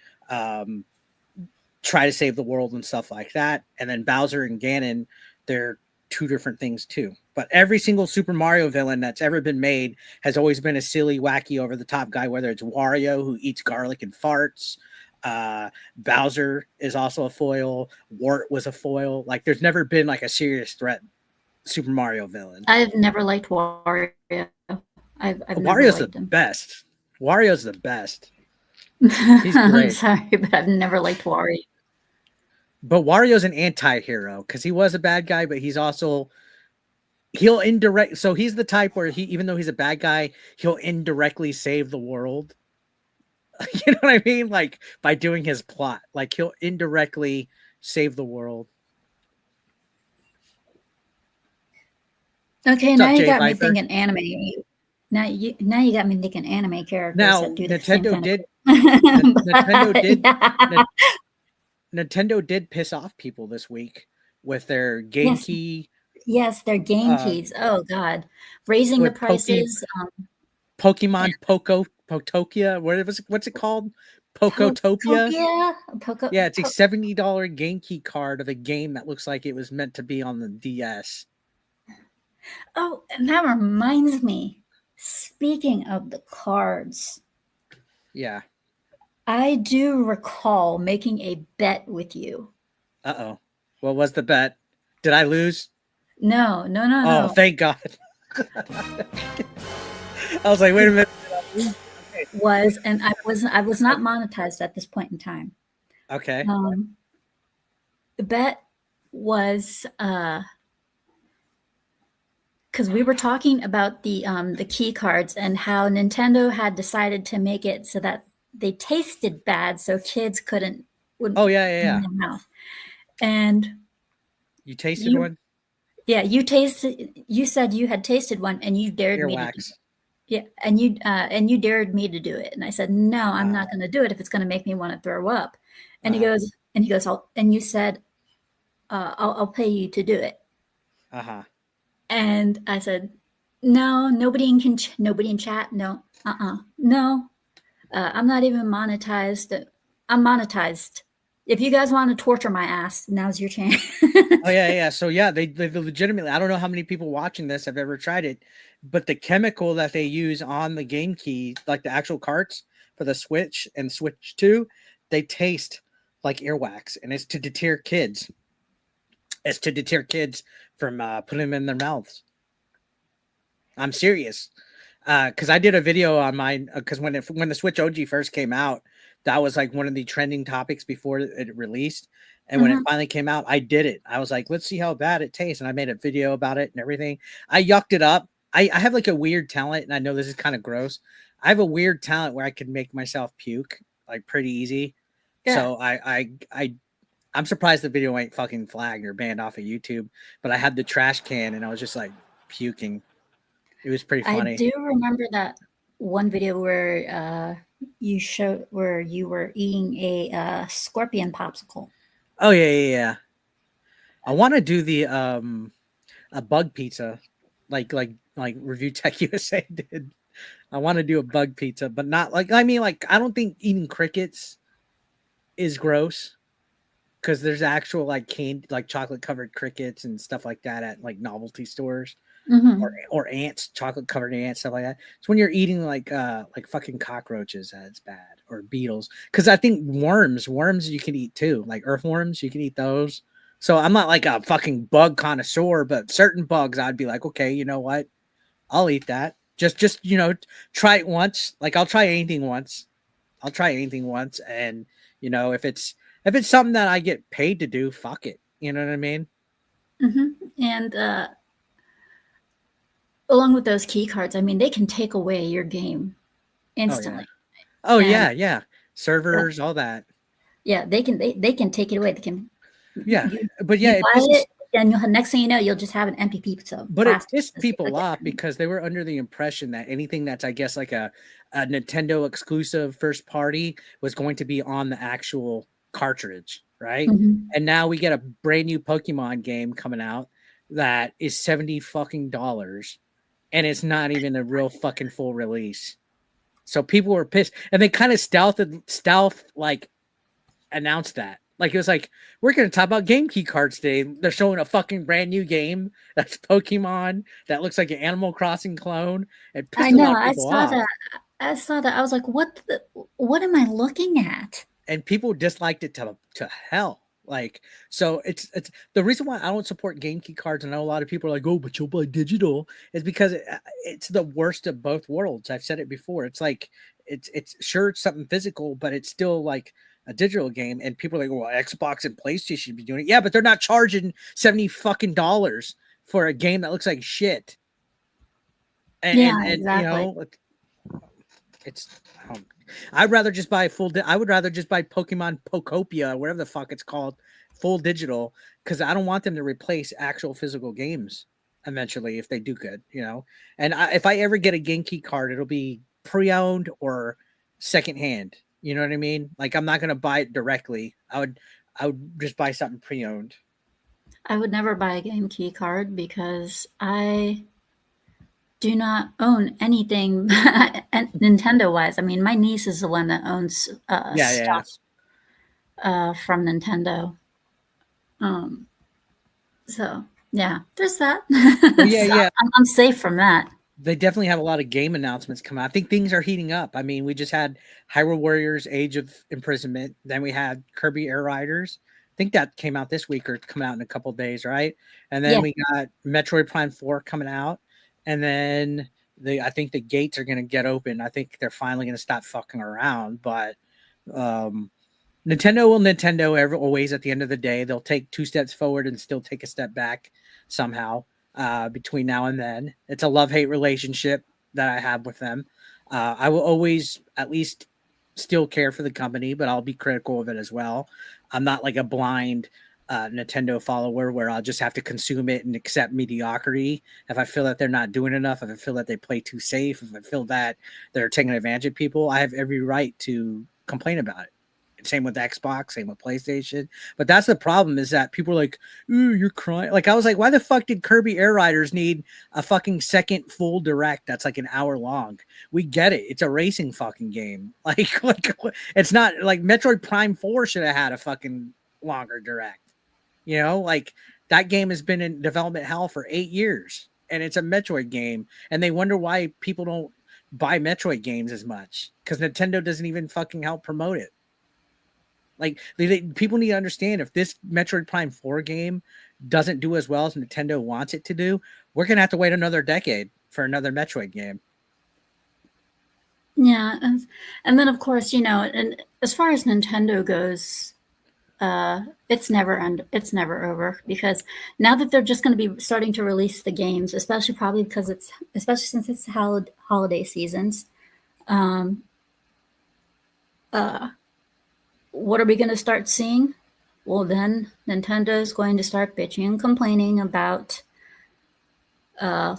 try to save the world and stuff like that. And then Bowser and Ganon, they're two different things too. But every single Super Mario villain that's ever been made has always been a silly, wacky, over the top guy, whether it's Wario who eats garlic and farts. Bowser is also a foil. Wart was a foil. Like there's never been like a serious threat Super Mario villain. I've never liked Wario. I've Wario's never liked the him. best. Wario's the best. He's great. I'm sorry, but I've never liked Wario. But Wario's an anti-hero because he was a bad guy, but he's also he'll indirect. So he's the type where he, even though he's a bad guy, he'll indirectly save the world. You know what I mean? Like by doing his plot, like he'll indirectly save the world. Okay, What's now up, you Jay got me Viper? thinking anime. Now you got me thinking anime characters Now that do the same Nintendo kind did. of Nintendo did. yeah. Nintendo did piss off people this week with their game Yes, key. yes, their game keys. Oh God, raising the With prices. Pokemon Potokia. What's it called? Pokotopia. Poco. Yeah, it's a $70 game key card of a game that looks like it was meant to be on the DS. Oh, and that reminds me. Speaking of the cards, Yeah. I do recall making a bet with you. Uh-oh. What was the bet? Did I lose? No. Oh, thank God. I was like, wait a minute. And I was not monetized at this point in time. Okay. The bet was because we were talking about the key cards and how Nintendo had decided to make it so that they tasted bad, so kids wouldn't. Oh yeah. In their mouth. And you tasted one? Yeah, you tasted. You said you had tasted one, and you dared me to. Yeah, and you dared me to do it, and I said no, I'm not going to do it if it's going to make me want to throw up. And he goes, and you said, I'll pay you to do it. And I said, no, nobody in chat, no, no, I'm not even monetized. I'm monetized. If you guys want to torture my ass, now's your chance. Oh yeah. So yeah, they legitimately. I don't know how many people watching this have ever tried it, but the chemical that they use on the game key, like the actual carts for the Switch and Switch 2, they taste like earwax, and it's to deter kids. It's to deter kids from putting them in their mouths. I'm serious, because I did a video on mine because when the Switch OG first came out, that was like one of the trending topics before it released. And when it finally came out, I did it. I was like, let's see how bad it tastes. And I made a video about it and everything. I yucked it up. I have like a weird talent, and I know this is kind of gross. I have a weird talent where I can make myself puke like pretty easy. Yeah. So I'm surprised the video ain't fucking flagged or banned off of YouTube. But I had the trash can and I was just like puking. It was pretty funny. I do remember that one video where you were eating a scorpion popsicle. Oh yeah. I want to do the a bug pizza, like Review Tech USA did. I want to do a bug pizza, but not like I don't think eating crickets is gross because there's actual like candy, like chocolate covered crickets and stuff like that at like novelty stores. Mm-hmm. Or ants, chocolate covered ants, stuff like that. It's when you're eating like fucking cockroaches that's bad, or beetles. Because I think worms you can eat too, like earthworms, you can eat those. So I'm not like a fucking bug connoisseur, but certain bugs I'd be like, okay, you know what, I'll eat that. Just try it once. Like I'll try anything once. I'll try anything once, and if it's something that I get paid to do, fuck it. You know what I mean? Mm-hmm. And along with those key cards, I mean, they can take away your game Oh yeah. instantly. Oh And yeah, yeah. Servers, all that. yeah, they can take it away. They can Yeah, you but yeah, you it buy pisses it, and you'll next thing you know, you'll just have an empty piece of but it plastic. pissed Just people off again. because they were under the impression that anything that's, I guess, like a Nintendo exclusive first party was going to be on the actual cartridge, right? Mhm. And now we get a brand new Pokemon game coming out that is 70 fucking dollars, and it's not even a real fucking full release. So people were pissed, and they kind of stealth like announced that. Like it was like, we're gonna talk about game key cards today. They're showing a fucking brand new game that's Pokemon that looks like an Animal Crossing clone. It I pissed a know. lot of people off. I saw that. I was like, what am I looking at? And people disliked it to hell. Like, so it's the reason why I don't support game key cards. I know a lot of people are like, oh, but you'll buy digital, is because it's the worst of both worlds. I've said it before. It's like it's sure it's something physical, but it's still like a digital game. And people are like, well, Xbox and PlayStation should be doing it. Yeah, but they're not charging 70 fucking dollars for a game that looks like shit. Yeah, And exactly. it's I'd rather just buy I would rather just buy Pokemon Pokopia or whatever the fuck it's called, full digital, because I don't want them to replace actual physical games eventually if they do good. And if I ever get a Genki card, it'll be pre-owned or secondhand. You know what I mean? Like I'm not gonna buy it directly. I would just buy something pre-owned. I would never buy a game key card because I do not own anything Nintendo wise. I mean, my niece is the one that owns Yeah, yeah. stuff from Nintendo. Um, so yeah, there's that. Well, yeah, So yeah. I'm safe from that. They definitely have a lot of game announcements coming out. I think things are heating up. I mean, we just had Hyrule Warriors Age of Imprisonment. Then we had Kirby Air Riders. I think that came out this week or coming out in a couple days, right? And then Yeah, we got Metroid Prime 4 coming out. And then I think the gates are going to get open. I think they're finally going to stop fucking around. But um, Nintendo will Nintendo always at the end of the day. They'll take 2 steps forward and still take a step back somehow between now and then. It's a love-hate relationship that I have with them. I will always at least still care for the company, but I'll be critical of it as well. I'm not like a blind Nintendo follower where I'll just have to consume it and accept mediocrity. If I feel that they're not doing enough, if I feel that they play too safe, if I feel that they're taking advantage of people, I have every right to complain about it. Same with Xbox, same with PlayStation. But that's the problem, is that people are like, ooh, you're crying. Like I was like, why the fuck did Kirby Air Riders need a fucking second full direct that's like an hour long? We get it. It's a racing fucking game. Like it's not like Metroid Prime 4 should have had a fucking longer direct. Like that game has been in development hell for 8 years. And it's a Metroid game. And they wonder why people don't buy Metroid games as much. Because Nintendo doesn't even fucking help promote it. Like people need to understand, if this Metroid Prime 4 game doesn't do as well as Nintendo wants it to do, we're gonna have to wait another decade for another Metroid game. yeah, and then of course, and as far as Nintendo goes, it's never over because now that they're just going to be starting to release the games, especially probably because especially since it's holiday seasons. Um, uh, what are we going to start seeing? Well, then Nintendo is going to start bitching and complaining about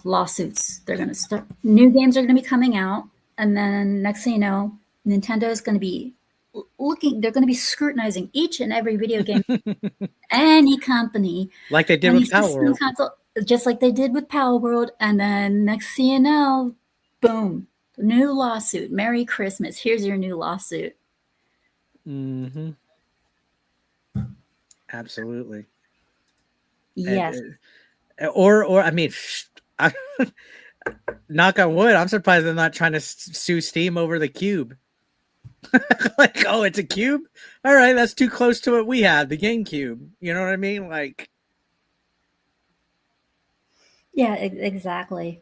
lawsuits. They're going to start, new games are going to be coming out, and then next thing you know, Nintendo is going to be they're going to be scrutinizing each and every video game, any company, Like they did any with Power system World. console, just like they did with Power World. And then next thing you know, boom, new lawsuit. Merry Christmas. Here's your new lawsuit. Mm-hmm. Absolutely. Yes. And or I mean, I, knock on wood, I'm surprised they're not trying to sue Steam over the cube. Like, oh, it's a cube. All right, that's too close to what we had, the GameCube. You know what I mean? Like, Yeah, exactly.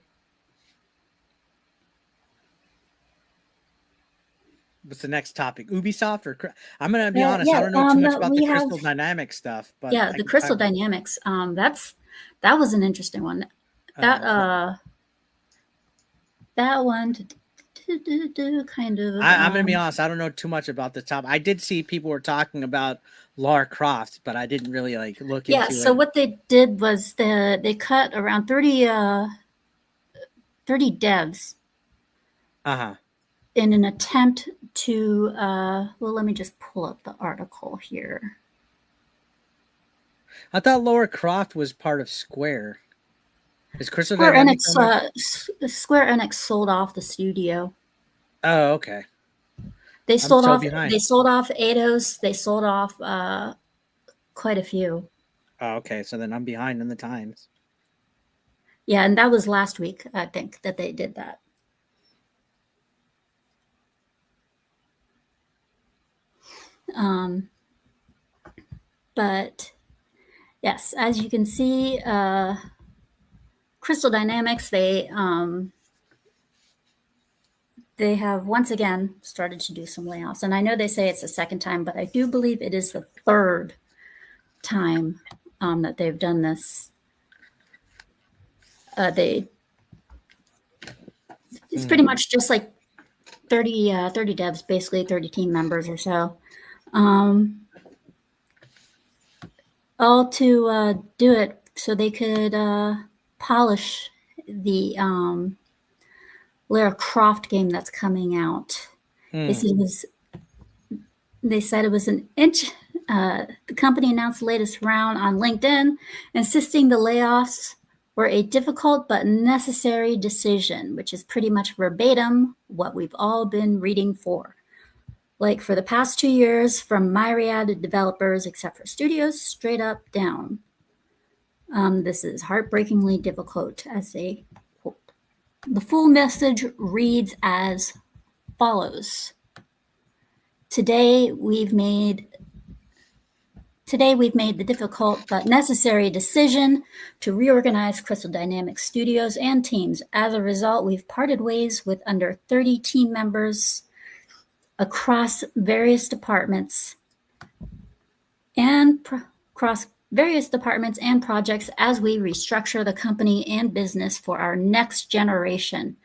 what's the next topic? Ubisoft or I'm gonna be honest, I Yeah, don't know too much about the we have, Crystal Dynamics stuff, but yeah, I the can Crystal kind Dynamics. That was an interesting one. That of. that one kind of I'm gonna be honest. I don't know too much about the top. I did see people were talking about Lara Croft, but I didn't really like look yeah. into So it. what they did was they cut around 30 devs Uh huh. in an attempt to well, let me just pull up the article here. I thought Lara Croft was part of Square. Is Crystal Square Dynamics Enix, on there? Square Enix sold off the studio. Oh, okay. They I'm sold so off. behind. They sold off Eidos. They sold off quite a few. Oh, okay. So then I'm behind in the times. Yeah, and that was last week, I think, that they did that. Um, but yes, as you can see, Crystal Dynamics, they have once again started to do some layoffs. And I know they say it's the second time, but I do believe it is the third time that they've done this. It's pretty much just like 30 devs, basically 30 team members or so. All to do it so they could polish the Lara Croft game that's coming out. They Hmm. said it was. They said it was an inch. The company announced the latest round on LinkedIn, insisting the layoffs were a difficult but necessary decision, which is pretty much verbatim what we've all been reading for. Like for the past 2 years, from myriad of developers, except for studios, straight up down. This is heartbreakingly difficult, as they quote. The full message reads as follows. Today we've made the difficult but necessary decision to reorganize Crystal Dynamics studios and teams. As a result, we've parted ways with under 30 team members across various departments and projects as we restructure the company and business for our next generation.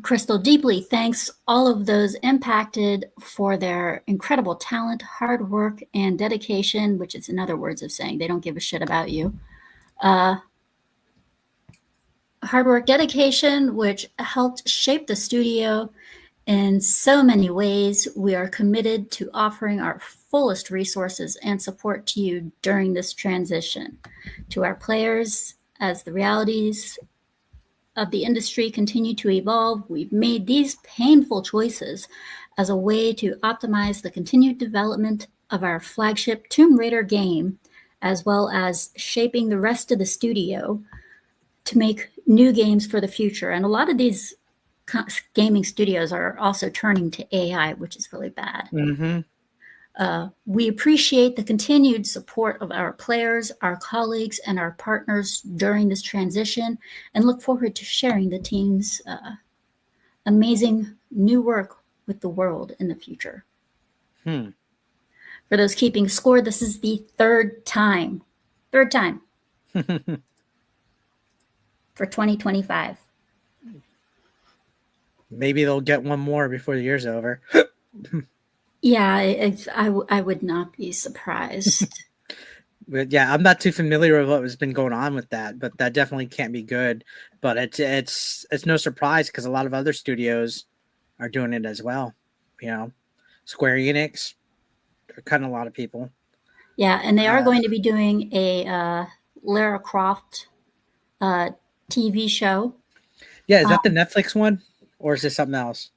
Crystal deeply thanks all of those impacted for their incredible talent, hard work, and dedication, which is in other words of saying they don't give a shit about you. Hard work, dedication, which helped shape the studio in so many ways. We are committed to offering our fullest resources and support to you during this transition. To our players, as the realities of the industry continue to evolve, we've made these painful choices as a way to optimize the continued development of our flagship Tomb Raider game, as well as shaping the rest of the studio to make new games for the future. And a lot of these gaming studios are also turning to AI, which is really bad. Mm-hmm. We appreciate the continued support of our players, our colleagues, and our partners during this transition, and look forward to sharing the team's amazing new work with the world in the future. Hmm. For those keeping score, this is the third time for 2025. Maybe they'll get one more before the year's over. Yeah, I would not be surprised. But yeah, I'm not too familiar with what has been going on with that, but that definitely can't be good. But it's no surprise because a lot of other studios are doing it as well. You know, Square Enix, they're cutting a lot of people. Yeah, and they are Uh, going to be doing a Lara Croft TV show. yeah, is that the Netflix one or is this something else?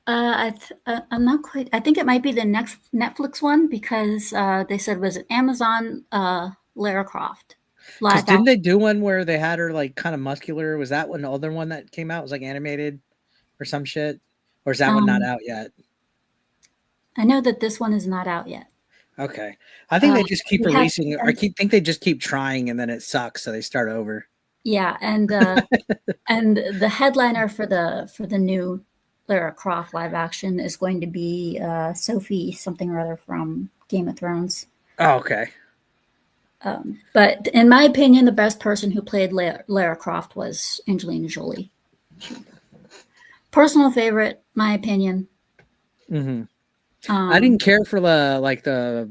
I'm not quite. I think it might be the next Netflix one because they said was it Amazon Lara Croft Because live didn't action. they do one where they had her like kind of muscular? Was that one the other one that came out? It was like animated or some shit? Or is that one not Um, out yet? I know that this one is not out yet. Okay. I think they just keep We have releasing I and think they just keep trying and then it sucks, so they start over. yeah, and the headliner for the new Lara Croft live action is going to be Sophie something or other from Game of Thrones. Oh, okay. But in my opinion, the best person who played Lara Croft was Angelina Jolie. Personal favorite, my opinion. Hmm. I Um, didn't care for the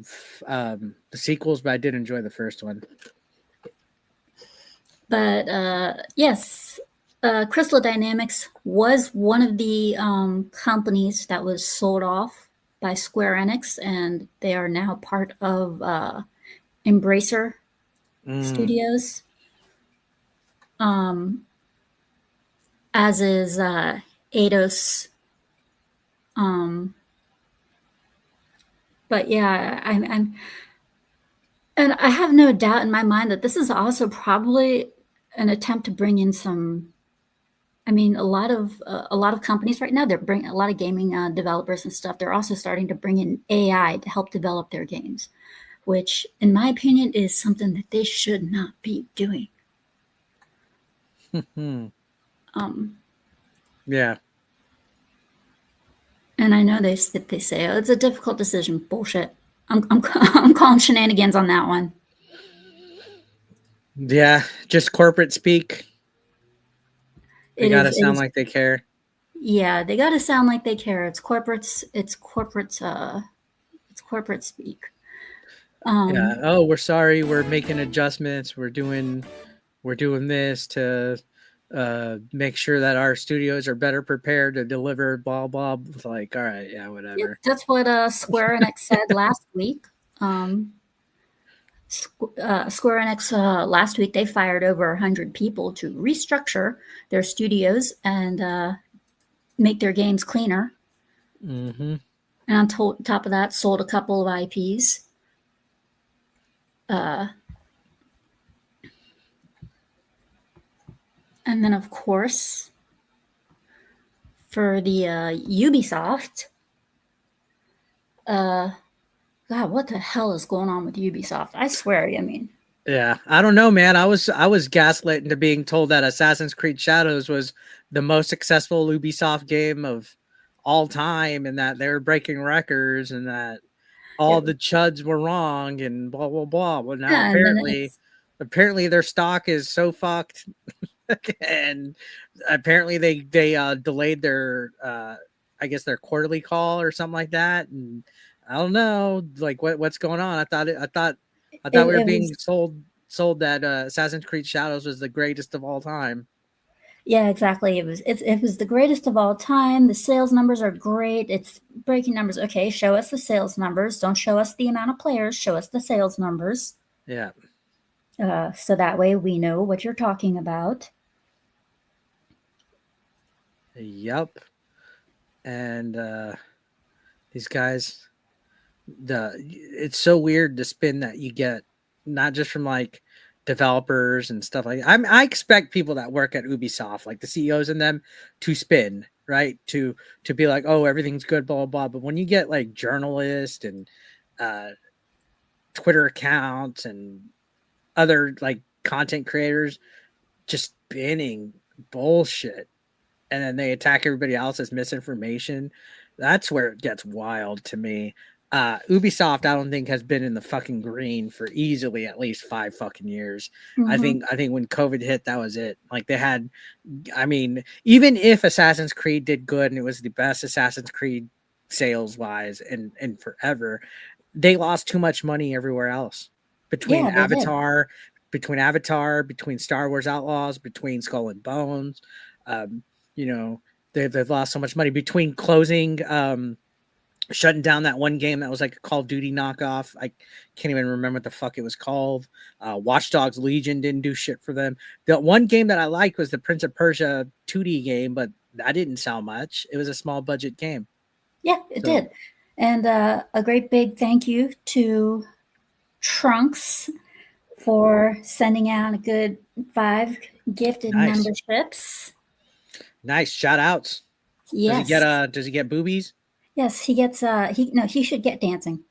sequels, but I did enjoy the first one. but yes, Crystal Dynamics was one of the companies that was sold off by Square Enix, and they are now part of Embracer Mm. Studios, as is Eidos. Um, but yeah, and I have no doubt in my mind that this is also probably an attempt to bring in some. I mean, a lot of companies right now they're bringing a lot of gaming developers and stuff. They're also starting to bring in AI to help develop their games, which, in my opinion, is something that they should not be doing. Hmm. Um, Yeah. and I know they say oh, it's a difficult decision. Bullshit. I'm calling shenanigans on that one. Yeah, just corporate speak. They It got is to it sound is like they care. yeah. They got to sound like they care. It's corporates. It's corporate speak. Yeah. Um, Oh, we're sorry. We're making adjustments. We're doing this to make sure that our studios are better prepared to deliver blah blah. It's like, all right, yeah, Yep, whatever. that's what Square Enix said last week. Um, Square Enix last week they fired over 100 people to restructure their studios and make their games cleaner. Mm-hmm. And on top of that, sold a couple of IPs. Uh, and then, of course, for the Ubisoft, uh, God, what the hell is going on with Ubisoft? I swear, I mean, Yeah, I don't know, man. I was gaslit into being told that Assassin's Creed Shadows was the most successful Ubisoft game of all time, and that they were breaking records, and that all it, the chuds were wrong, and blah blah blah. Well, now yeah, and then apparently their stock is so fucked, and apparently they delayed their I guess their quarterly call or something like that, and I don't know like what's going on. I thought we were it being was sold that Assassin's Creed Shadows was the greatest of all time. Yeah, exactly. It was the greatest of all time. The sales numbers are great. It's breaking numbers. Okay, show us the sales numbers. Don't show us the amount of players. Show us the sales numbers. Yeah. So that way we know what you're talking about. Yep. And these guys, it's so weird the spin that you get, not just from like developers and stuff like that. I expect people that work at Ubisoft, like the CEOs in them, to spin, right? To be like, oh, everything's good, blah blah blah. But when you get like journalists and uh, Twitter accounts and other like content creators just spinning bullshit, and then they attack everybody else as misinformation, that's where it gets wild to me. Ubisoft, I don't think has been in the fucking green for easily at least 5 fucking years. Hmm. I think when COVID hit, that was it. Like they had, I mean, even if Assassin's Creed did good and it was the best Assassin's Creed sales wise and forever, they lost too much money everywhere else between Yeah, they did. between Star Wars Outlaws, between Skull and Bones. Um, you know, they've lost so much money between closing, shutting down that one game that was like a Call of Duty knockoff. I can't even remember what the fuck it was called. Watch Dogs Legion didn't do shit for them. The one game that I liked was the Prince of Persia 2D game, but that didn't sound much. It was a small budget game. Yeah, it did. And a great big thank you to Trunks for sending out a good 5 gifted memberships. Nice shout outs. Yes. Does he get boobies? Yes, he gets he should get dancing.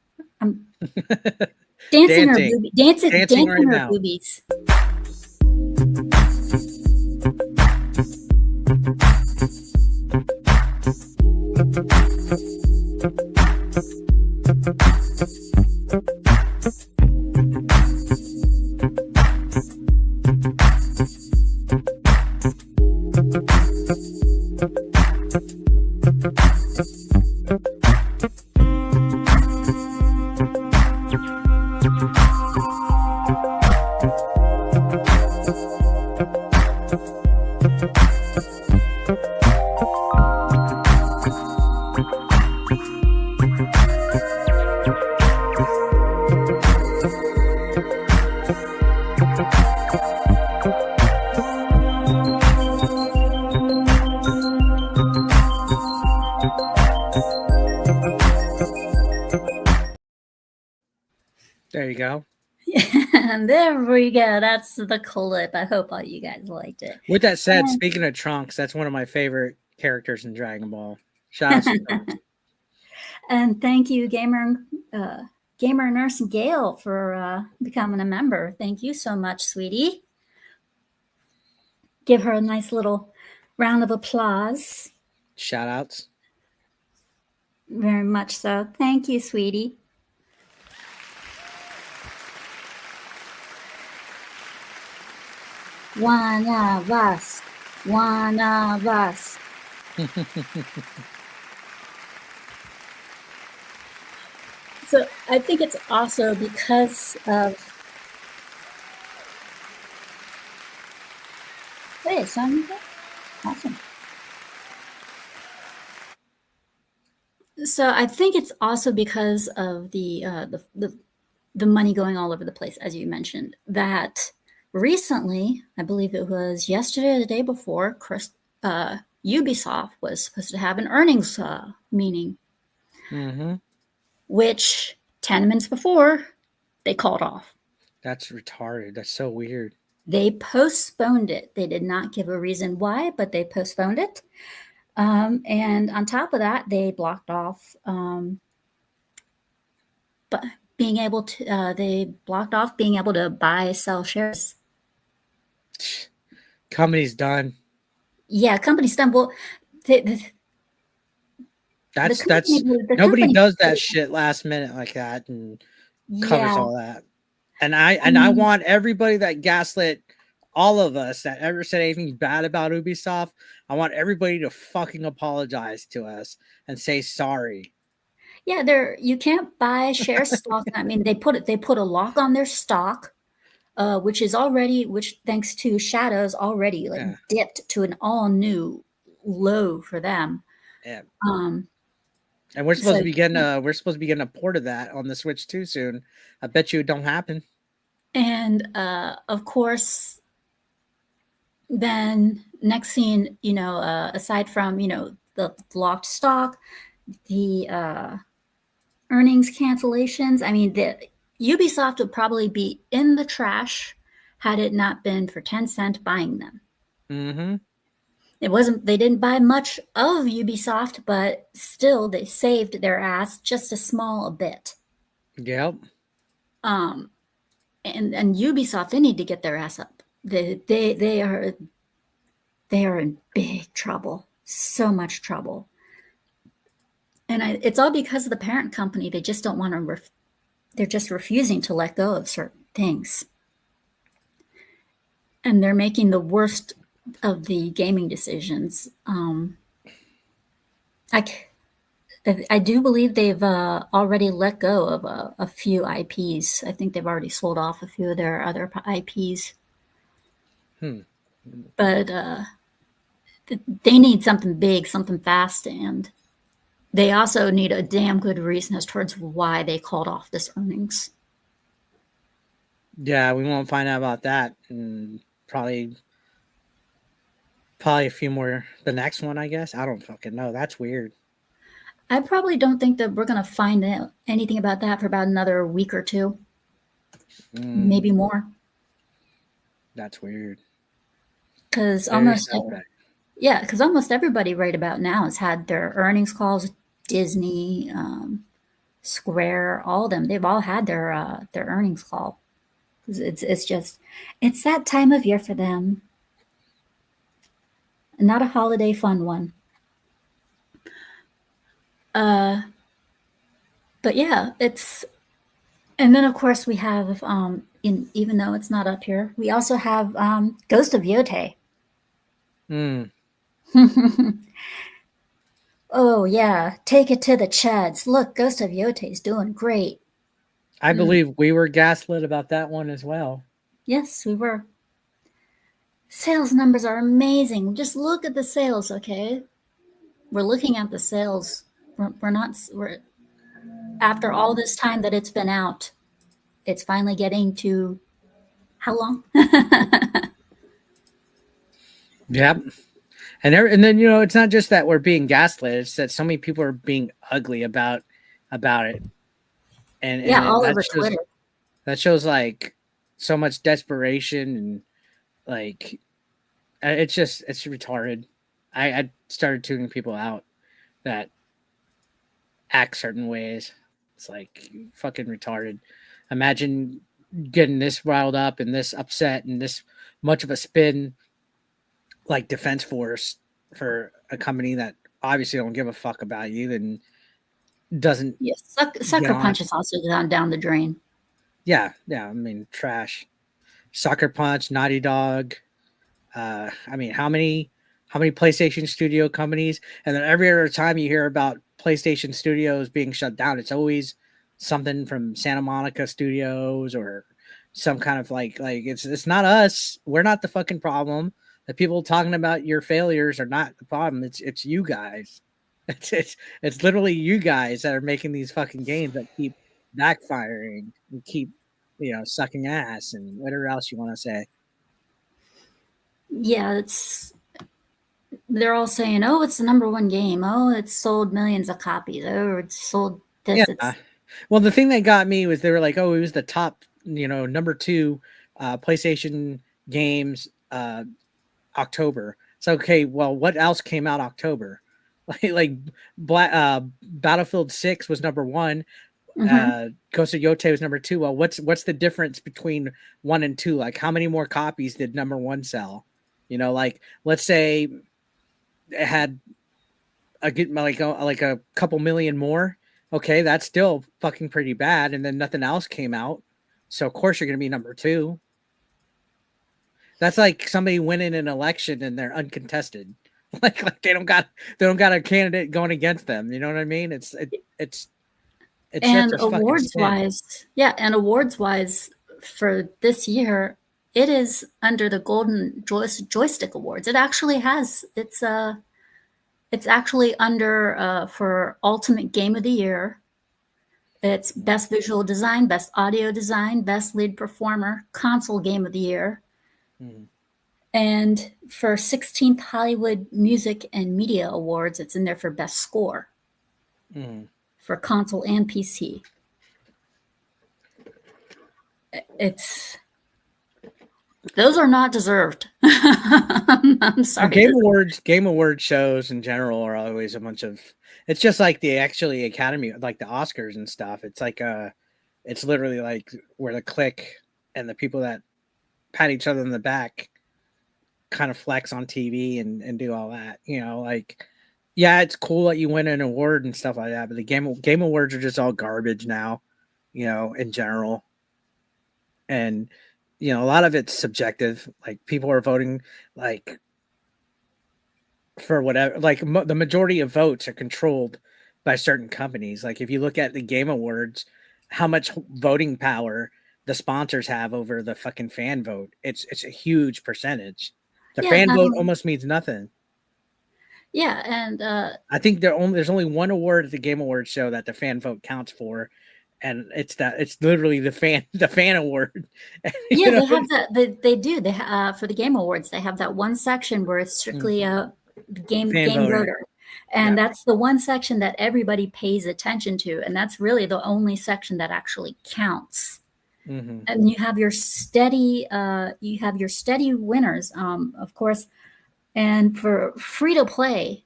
Dancing or boobies. Dancing right or now. boobies. There you go. And there we go. That's the clip. I hope all you guys liked it. With that said, speaking of Trunks, that's one of my favorite characters in Dragon Ball. Shout out to Trunks. And thank you, Gamer Nurse Gail, for becoming a member. Thank you so much, sweetie. Give her a nice little round of applause. Shout outs. Very much so. Thank you, sweetie. One of us. One of us. So I think it's also because of... Hey, something? Awesome. So I think it's also because of the money going all over the place, as you mentioned, that recently, I believe it was yesterday or the day before, Ubisoft was supposed to have an earnings meeting, which 10 minutes before they called off. That's retarded. That's so weird. They postponed it. They did not give a reason why, but they postponed it. And on top of that, they blocked off being able to buy, sell shares. Company's done. Yeah, company's done. Well, nobody does that shit last minute like that and covers all that. And I want everybody that gaslit all of us that ever said anything bad about Ubisoft, I want everybody to fucking apologize to us and say sorry. Yeah, you can't buy share stock. I mean, they put a lock on their stock, which thanks to Shadows already dipped to an all new low for them. Yeah. And we're supposed to be getting a port of that on the Switch too soon. I bet you it don't happen. And of course, then next scene, aside from the locked stock, the earnings cancellations, I mean, the Ubisoft would probably be in the trash had it not been for Tencent buying them. They didn't buy much of Ubisoft, but still they saved their ass just a small bit. Yep. And Ubisoft, they need to get their ass up. They are in big trouble, so much trouble. And it's all because of the parent company. They just don't want to, they're just refusing to let go of certain things. And they're making the worst of the gaming decisions. I do believe they've already let go of a few IPs. I think they've already sold off a few of their other IPs. But they need something big, something fast, and they also need a damn good reason as towards why they called off this earnings. Yeah, we won't find out about that. And probably Probably a few more. The next one, I guess. I don't fucking know. That's weird. I probably don't think that we're going to find out anything about that for about another week or two, Mm, maybe more. that's weird. Because Very almost, suspect. yeah, because almost everybody right about now has had their earnings calls. Disney, Square, all of them, they've all had their earnings call. It's just it's that time of year for them. Not a holiday fun one. Uh, but yeah, it's and then of course we have in even though it's not up here, we also have Ghost of Yote. Mm. Oh yeah, take it to the Chads. Look, Ghost of Yote's doing great. I Mm, believe we were gaslit about that one as well. yes, we were. Sales numbers are amazing. Just look at the sales, okay? We're looking at the sales. We're not. We're after all this time that it's been out. It's finally getting to how long? Yep. And then it's not just that we're being gaslit; it's that so many people are being ugly about it, Yeah, and all over Twitter. that shows like so much desperation and like it's retarded. I started tuning people out that act certain ways. It's like fucking retarded. Imagine getting this riled up and this upset and this much of a spin like Defense Force for a company that obviously don't give a fuck about you and doesn't Yes, get Sucker on. Punch is also down the drain. Yeah. I mean, trash. Sucker Punch, Naughty Dog. I mean, how many PlayStation Studio companies? And then every other time you hear about PlayStation Studios being shut down, it's always something from Santa Monica Studios or some kind of like it's not us. We're not the fucking problem. The people talking about your failures are not the problem. It's you guys. It's literally you guys that are making these fucking games that keep backfiring and keep sucking ass and whatever else you want to say. Yeah, it's they're all saying, "Oh, it's the number one game. Oh, it's sold millions of copies. Oh, it's sold Yeah. this." It's Well, the thing that got me was they were like, "Oh, it was the top, number two PlayStation games October." So okay, well, what else came out October? Like Battlefield 6 was number one. mm-hmm. Ghost of Yote was number two. Well, what's the difference between one and two? Like, how many more copies did number one sell? Like let's say it had a couple million more. Okay, that's still fucking pretty bad. And then nothing else came out, so of course you're gonna be number two. That's like somebody winning an election and they're uncontested. Like they don't got a candidate going against them. You know what I mean? It's such And a fucking awards spin. wise, yeah, and awards wise for this year, it is under the Golden Joystick Awards. It actually has it's actually under for Ultimate Game of the Year. It's Best Visual Design, Best Audio Design, Best Lead Performer, Console Game of the Year, Mm, and for 16th Hollywood Music and Media Awards, it's in there for Best Score mm. for console and PC. It's those are not deserved. I'm Well, sorry. Game Awards shows in general are always a bunch of. It's just like the actually Academy, like the Oscars and stuff. It's like it's literally like where the clique and the people that pat each other in the back kind of flex on TV and do all that. Like yeah, it's cool that you win an award and stuff like that, but the game awards are just all garbage now, in general. And a lot of it's subjective. Like people are voting like for whatever, like the majority of votes are controlled by certain companies. Like if you look at the game awards, how much voting power the sponsors have over the fucking fan vote, it's a huge percentage. The Yeah, fan not vote only, almost means nothing. yeah, and I think there's only one award at the game awards show that the fan vote counts for, and it's literally the fan award. Yeah, they have that. They do. For the Game Awards, they have that one section where it's strictly a fan game voting. voter, and that's the one section that everybody pays attention to, and that's really the only section that actually counts. Mm-hmm. And you have your steady winners, of course. And for free to play,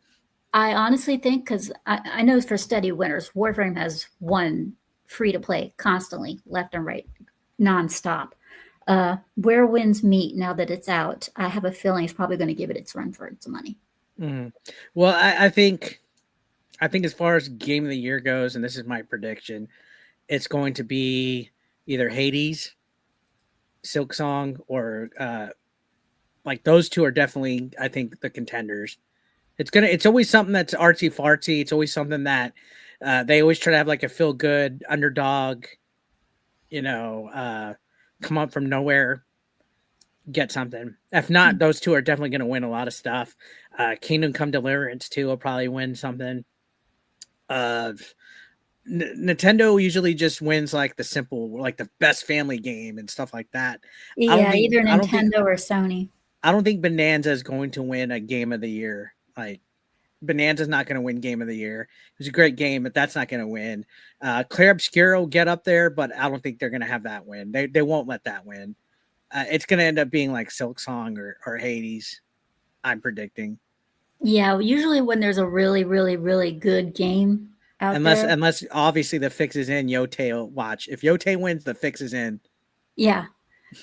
I honestly think, because I know for steady winners, Warframe has won free to play constantly, left and right, nonstop. Where Winds Meet, now that it's out, I have a feeling it's probably going to give it its run for its money. Mm-hmm. Well, I think as far as game of the year goes, and this is my prediction, it's going to be either Hades, Silk Song, or like those two are definitely, I think, the contenders. It's always something that's artsy fartsy. It's always something that they always try to have like a feel good underdog, come up from nowhere, get something. If not, those two are definitely going to win a lot of stuff. Kingdom Come Deliverance too will probably win something. Nintendo usually just wins like the simple, like the best family game and stuff like that. Yeah, either Nintendo or Sony. I don't think Bonanza is going to win a game of the year. Like Bonanza's not going to win game of the year. It was a great game, but that's not going to win. Clair Obscura will get up there, but I don't think they're going to have that win. They won't let that win. It's going to end up being like Silk Song or Hades, I'm predicting. Yeah, usually when there's a really, really, really good game out there. Unless obviously the fix is in, Yotei will watch. If Yotei wins, the fix is in. Yeah.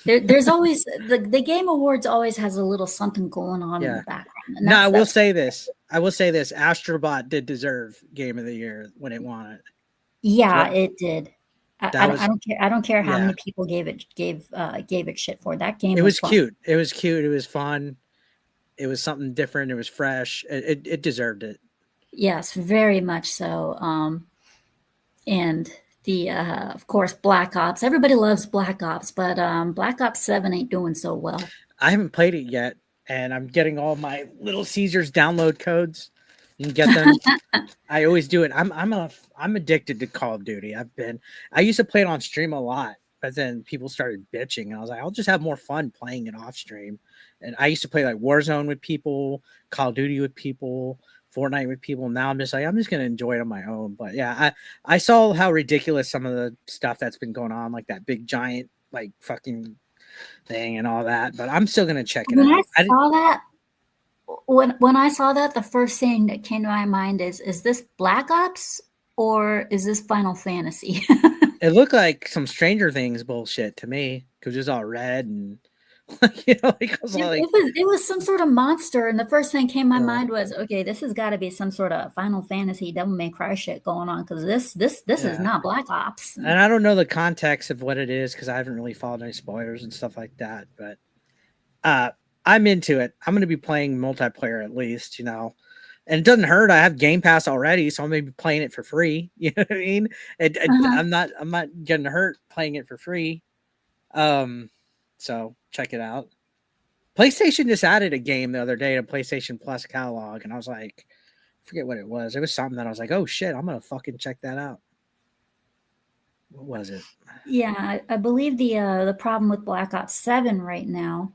There's always the Game Awards always has a little something going on in the background. No, I will say this. Astrobot did deserve Game of the Year when it won it. Yeah, it did. I don't care how many people gave it shit for that game. It was cute. It was cute. It was fun. It was something different. It was fresh. It deserved it. Yes, very much so. And the of course Black Ops. Everybody loves Black Ops, but Black Ops 7 ain't doing so well. I haven't played it yet, and I'm getting all my Little Caesars download codes. You can get them. I always do it. I'm addicted to Call of Duty. I used to play it on stream a lot, but then people started bitching, and I was like, I'll just have more fun playing it off stream. And I used to play like Warzone with people, Call of Duty with people, Fortnite with people. Now I'm just going to enjoy it on my own. But yeah, I saw how ridiculous some of the stuff that's been going on, like that big giant like fucking thing and all that. But I'm still going to check it out. When I saw that, the first thing that came to my mind is this Black Ops or is this Final Fantasy? It looked like some Stranger Things bullshit to me because it was all red and it was some sort of monster, and the first thing came to my mind was, okay, this has got to be some sort of Final Fantasy Devil May Cry shit going on because this is not Black Ops. And I don't know the context of what it is because I haven't really followed any spoilers and stuff like that. But I'm into it. I'm going to be playing multiplayer at least, and it doesn't hurt. I have Game Pass already, so I'm going to be playing it for free. You know what I mean? I'm not getting hurt playing it for free. So check it out. PlayStation just added a game the other day to PlayStation Plus catalog, and I was like, I forget what it was. It was something that I was like, oh shit, I'm gonna fucking check that out. What was it? Yeah, I believe the problem with Black Ops 7 right now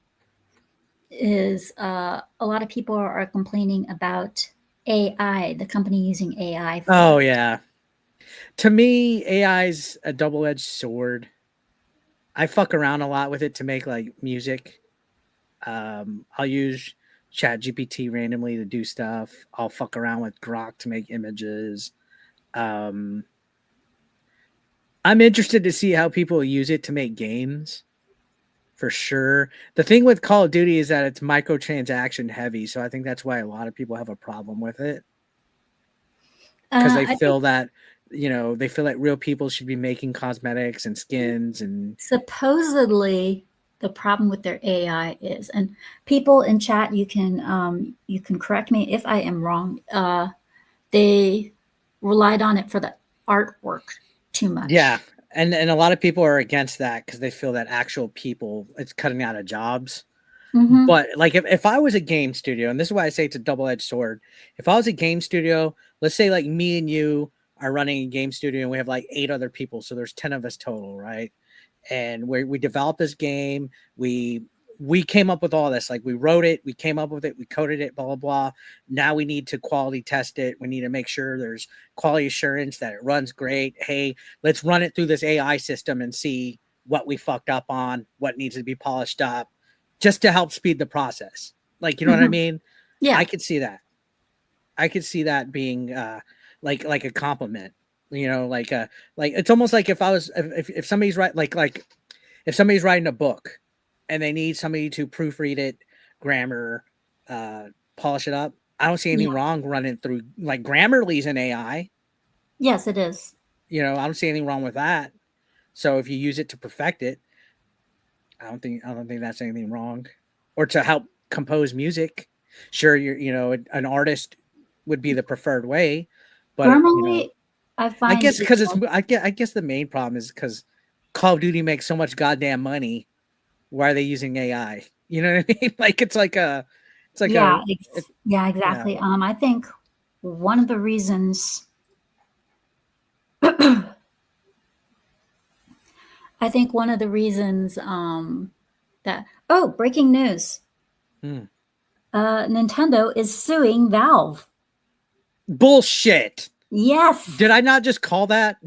is a lot of people are complaining about AI, the company using AI. Yeah. To me, AI's a double-edged sword. I fuck around a lot with it to make like music. I'll use ChatGPT randomly to do stuff. I'll fuck around with Grok to make images. I'm interested to see how people use it to make games. For sure. The thing with Call of Duty is that it's microtransaction heavy, so I think that's why a lot of people have a problem with it. Because they feel that real people should be making cosmetics and skins and supposedly the problem with their AI is, and people in chat, you can correct me if I am wrong. They relied on it for the artwork too much. Yeah, and a lot of people are against that because they feel that actual people, it's cutting out of jobs. Mm-hmm. But like if I was a game studio, and this is why I say it's a double-edged sword. If I was a game studio, let's say like me and you are running a game studio, and we have like 8 other people, so there's 10 of us total, right? And we developed this game. We came up with all this. Like, we wrote it, we came up with it, we coded it, blah blah blah. Now we need to quality test it. We need to make sure there's quality assurance that it runs great. Hey, let's run it through this AI system and see what we fucked up on, what needs to be polished up, just to help speed the process. Like, you know what I mean? Yeah. I could see that. I could see that being like a compliment. You know, like it's almost like if I was if somebody's like if somebody's writing a book and they need somebody to proofread it, grammar, polish it up. I don't see anything wrong running through, like, Grammarly's an AI. Yes, it is. You know, I don't see anything wrong with that. So if you use it to perfect it, I don't think that's anything wrong. Or to help compose music. Sure, an artist would be the preferred way, but Grammarly, I I find guess because I guess the main problem is because Call of Duty makes so much goddamn money. Why are they using AI? You know what I mean? Like, it's like a yeah, it, yeah, exactly. yeah. I think one of the reasons that breaking news. Nintendo is suing Valve. Bullshit. Yes. Did I not just call that?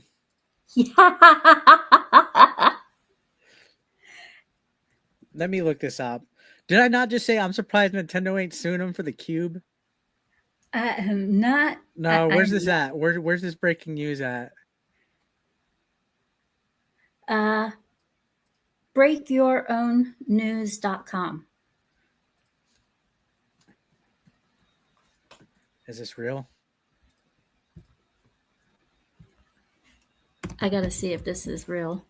Let me look this up. Did I not just say I'm surprised Nintendo ain't suing them for the Cube? I am not. No, where's this at? Where's this breaking news at? Breakyourownnews.com. Is this real? I gotta see if this is real.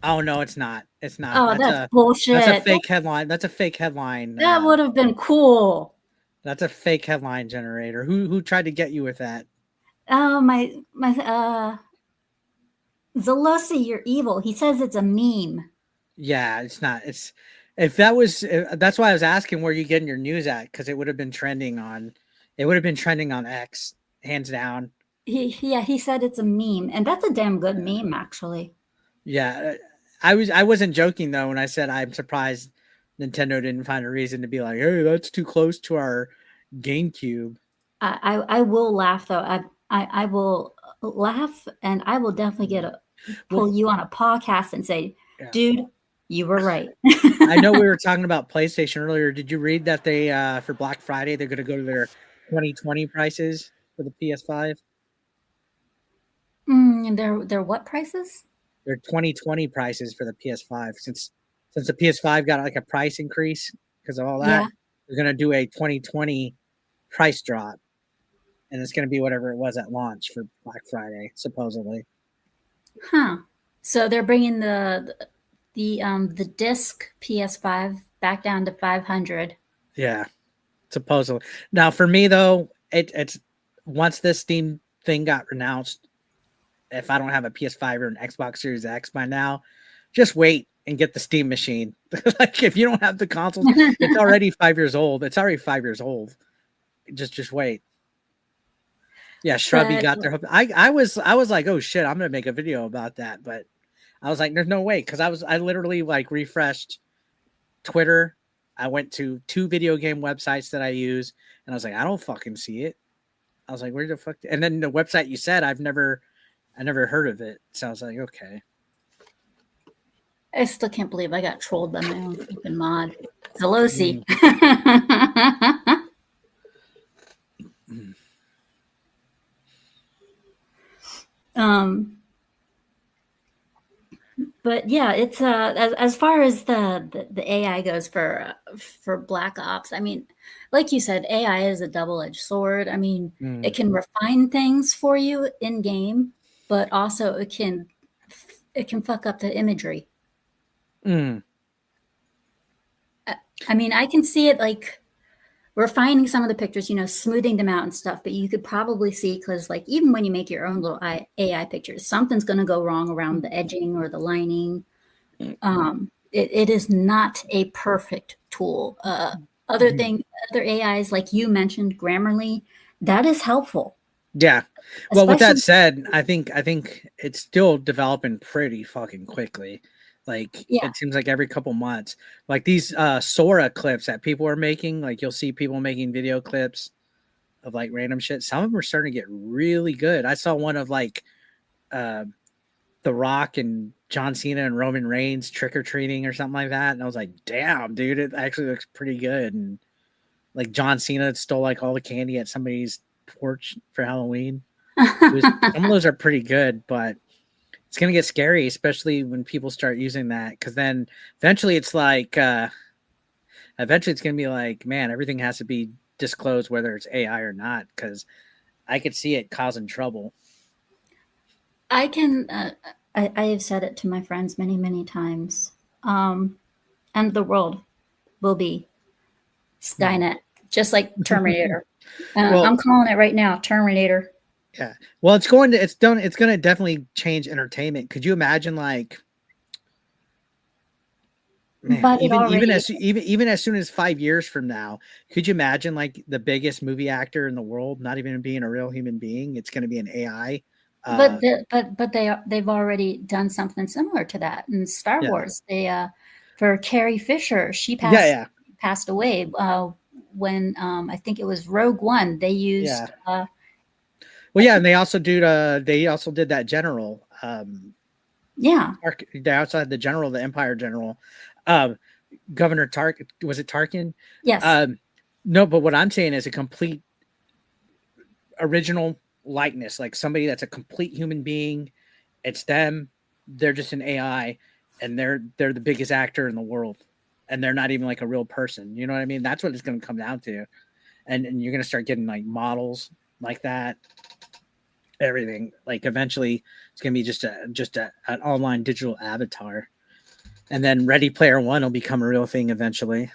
Oh no, it's not. It's not. Oh, that's bullshit. That's a fake headline. That's a fake headline. That would have been cool. That's a fake headline generator. Who tried to get you with that? Oh, my Zalosi, you're evil. He says it's a meme. Yeah, it's not. That's why I was asking where you getting your news at, because it would have been trending on X, hands down. He said it's a meme, and that's a damn good meme, actually. Yeah, I wasn't joking though when I said I'm surprised Nintendo didn't find a reason to be like, hey, that's too close to our GameCube. I will laugh though. I will laugh, and I will definitely pull you on a podcast and say, dude, you were right. I know we were talking about PlayStation earlier. Did you read that they for Black Friday they're going to go to their 2020 prices for the PS5? They're what prices? Their 2020 prices for the PS5, since the PS5 got like a price increase because of all that. Yeah. They're going to do a 2020 price drop, and it's going to be whatever it was at launch for Black Friday, supposedly. Huh. So they're bringing the disc PS5 back down to $500. Yeah, supposedly. Now, for me though, it's once this Steam thing got renounced, if I don't have a PS5 or an Xbox Series X by now, just wait and get the Steam machine. Like, if you don't have the consoles, it's already 5 years old. It's already 5 years old. Just wait. Yeah, Shrubby got their hook. I was like, oh shit, I'm gonna make a video about that, but I was like, there's no way, because I literally like refreshed Twitter. I went to 2 video game websites that I use, and I was like, I don't fucking see it. I was like, where the fuck? And then the website you said, I never heard of it. So I was like, okay. I still can't believe I got trolled by my own fucking mod. Zalosi. But yeah, it's as far as the AI goes for Black Ops. I mean, like you said, AI is a double-edged sword. I mean, it can refine things for you in game, but also it can fuck up the imagery. I mean, I can see it like refining some of the pictures, smoothing them out and stuff, but you could probably see, because like even when you make your own little AI pictures, something's going to go wrong around the edging or the lining. It is not a perfect tool. Other AIs, like you mentioned, Grammarly, that is helpful. Yeah. Well, with that especially. said, I think it's still developing pretty fucking quickly. Like Yeah. it seems like every couple months, like these Sora clips that people are making, like you'll see people making video clips of like random shit. Some of them are starting to get really good. I saw one of like uh The Rock and John Cena and Roman Reigns trick or treating or something like that, and I was like, damn, dude, it actually looks pretty good. And like John Cena stole like all the candy at somebody's porch for Halloween. Some of those are pretty good, but it's gonna get scary, especially when people start using that. Because then eventually it's like, eventually it's gonna be like, man, everything has to be disclosed, whether it's AI or not. Because I could see it causing trouble. I can. I have said it to my friends many, many times. And the world will be Mhm. Skynet, just like Terminator. Well, I'm calling it right now, Terminator. yeah. Well, it's going to it's going to definitely change entertainment. Could you imagine like, man, But it already. even as soon as 5 years from now, could you imagine like the biggest movie actor in the world not even being a real human being? It's going to be an AI. But Uh, they've already done something similar to that in Star yeah, Wars. They for Carrie Fisher, she yeah, yeah, passed away when I think it was Rogue One. They yeah. used Well, I yeah, and think they also did that general. yeah, They outside the general, the Empire general, um, Governor Tark. Was it Tarkin? yes, Um, no, but what I'm saying is a complete original likeness, like somebody that's a complete human being. It's them. They're just an AI, and they're the biggest actor in the world, and they're not even like a real person. You know what I mean? That's what it's going to come down to, and you're going to start getting like models like that. Everything like eventually it's going to be just an online digital avatar, and then Ready Player One will become a real thing eventually.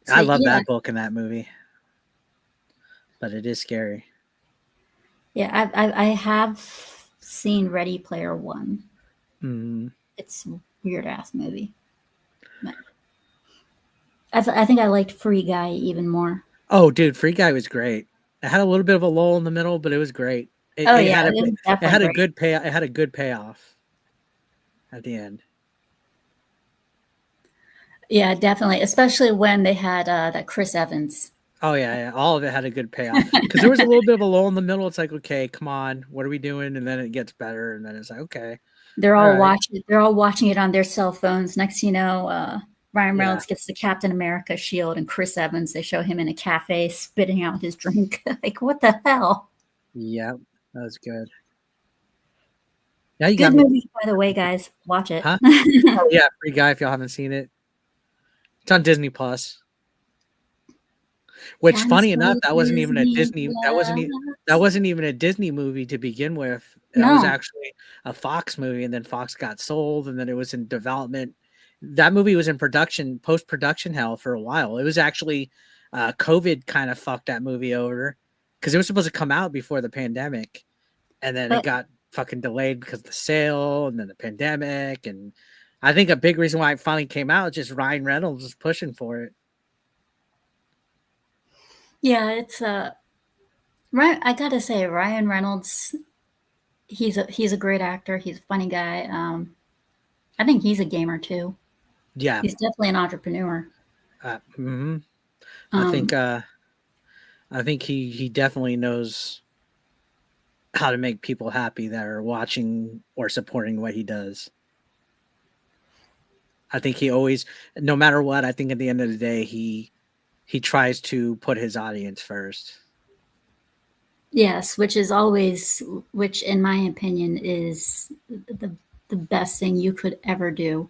so I love yeah, that book and that movie, but it is scary. yeah. I have seen Ready Player One. Mm. It's a weird ass movie. But I think I liked Free Guy even more. Oh, dude, Free Guy was great. It had a little bit of a lull in the middle, but it was great. It, Oh it yeah, had a it was it definitely had a great. good pay. It had a good payoff at the end. Yeah, definitely, especially when they had that Chris Evans. Oh yeah, yeah, all of it had a good payoff because there was a little bit of a lull in the middle. It's like, okay, come on, what are we doing? And then it gets better, and then it's like, okay, all right, They're all watching it on their cell phones. Next, you know, Ryan yeah, Reynolds gets the Captain America shield, and Chris Evans. They show him in a cafe spitting out his drink. Like, what the hell? yeah, that was good. Now you got Good me, movie, by the way, guys. Watch it. huh? Oh yeah, Free Guy. If y'all haven't seen it, it's on Disney Plus. Which, Kinda funny enough, slow that wasn't even a Disney Disney. That plus. wasn't even a Disney movie to begin with. That was No, actually a Fox movie, and then Fox got sold, and then it was in development. That movie was in production, post production hell for a while. It was actually COVID kind of fucked that movie over because it was supposed to come out before the pandemic, and then it but got fucking delayed because of the sale, and then the pandemic, and I think a big reason why it finally came out is just Ryan Reynolds was pushing for it. yeah, it's Ryan, I gotta say, Ryan Reynolds. He's a great actor. He's a funny guy. I think he's a gamer too. Yeah, He's definitely an entrepreneur. mhm. I think Um, uh I think he definitely knows how to make people happy that are watching or supporting what he does. I think he always, no matter what, I think at the end of the day he tries to put his audience first. yes, which is always, which in my opinion is the best thing you could ever do.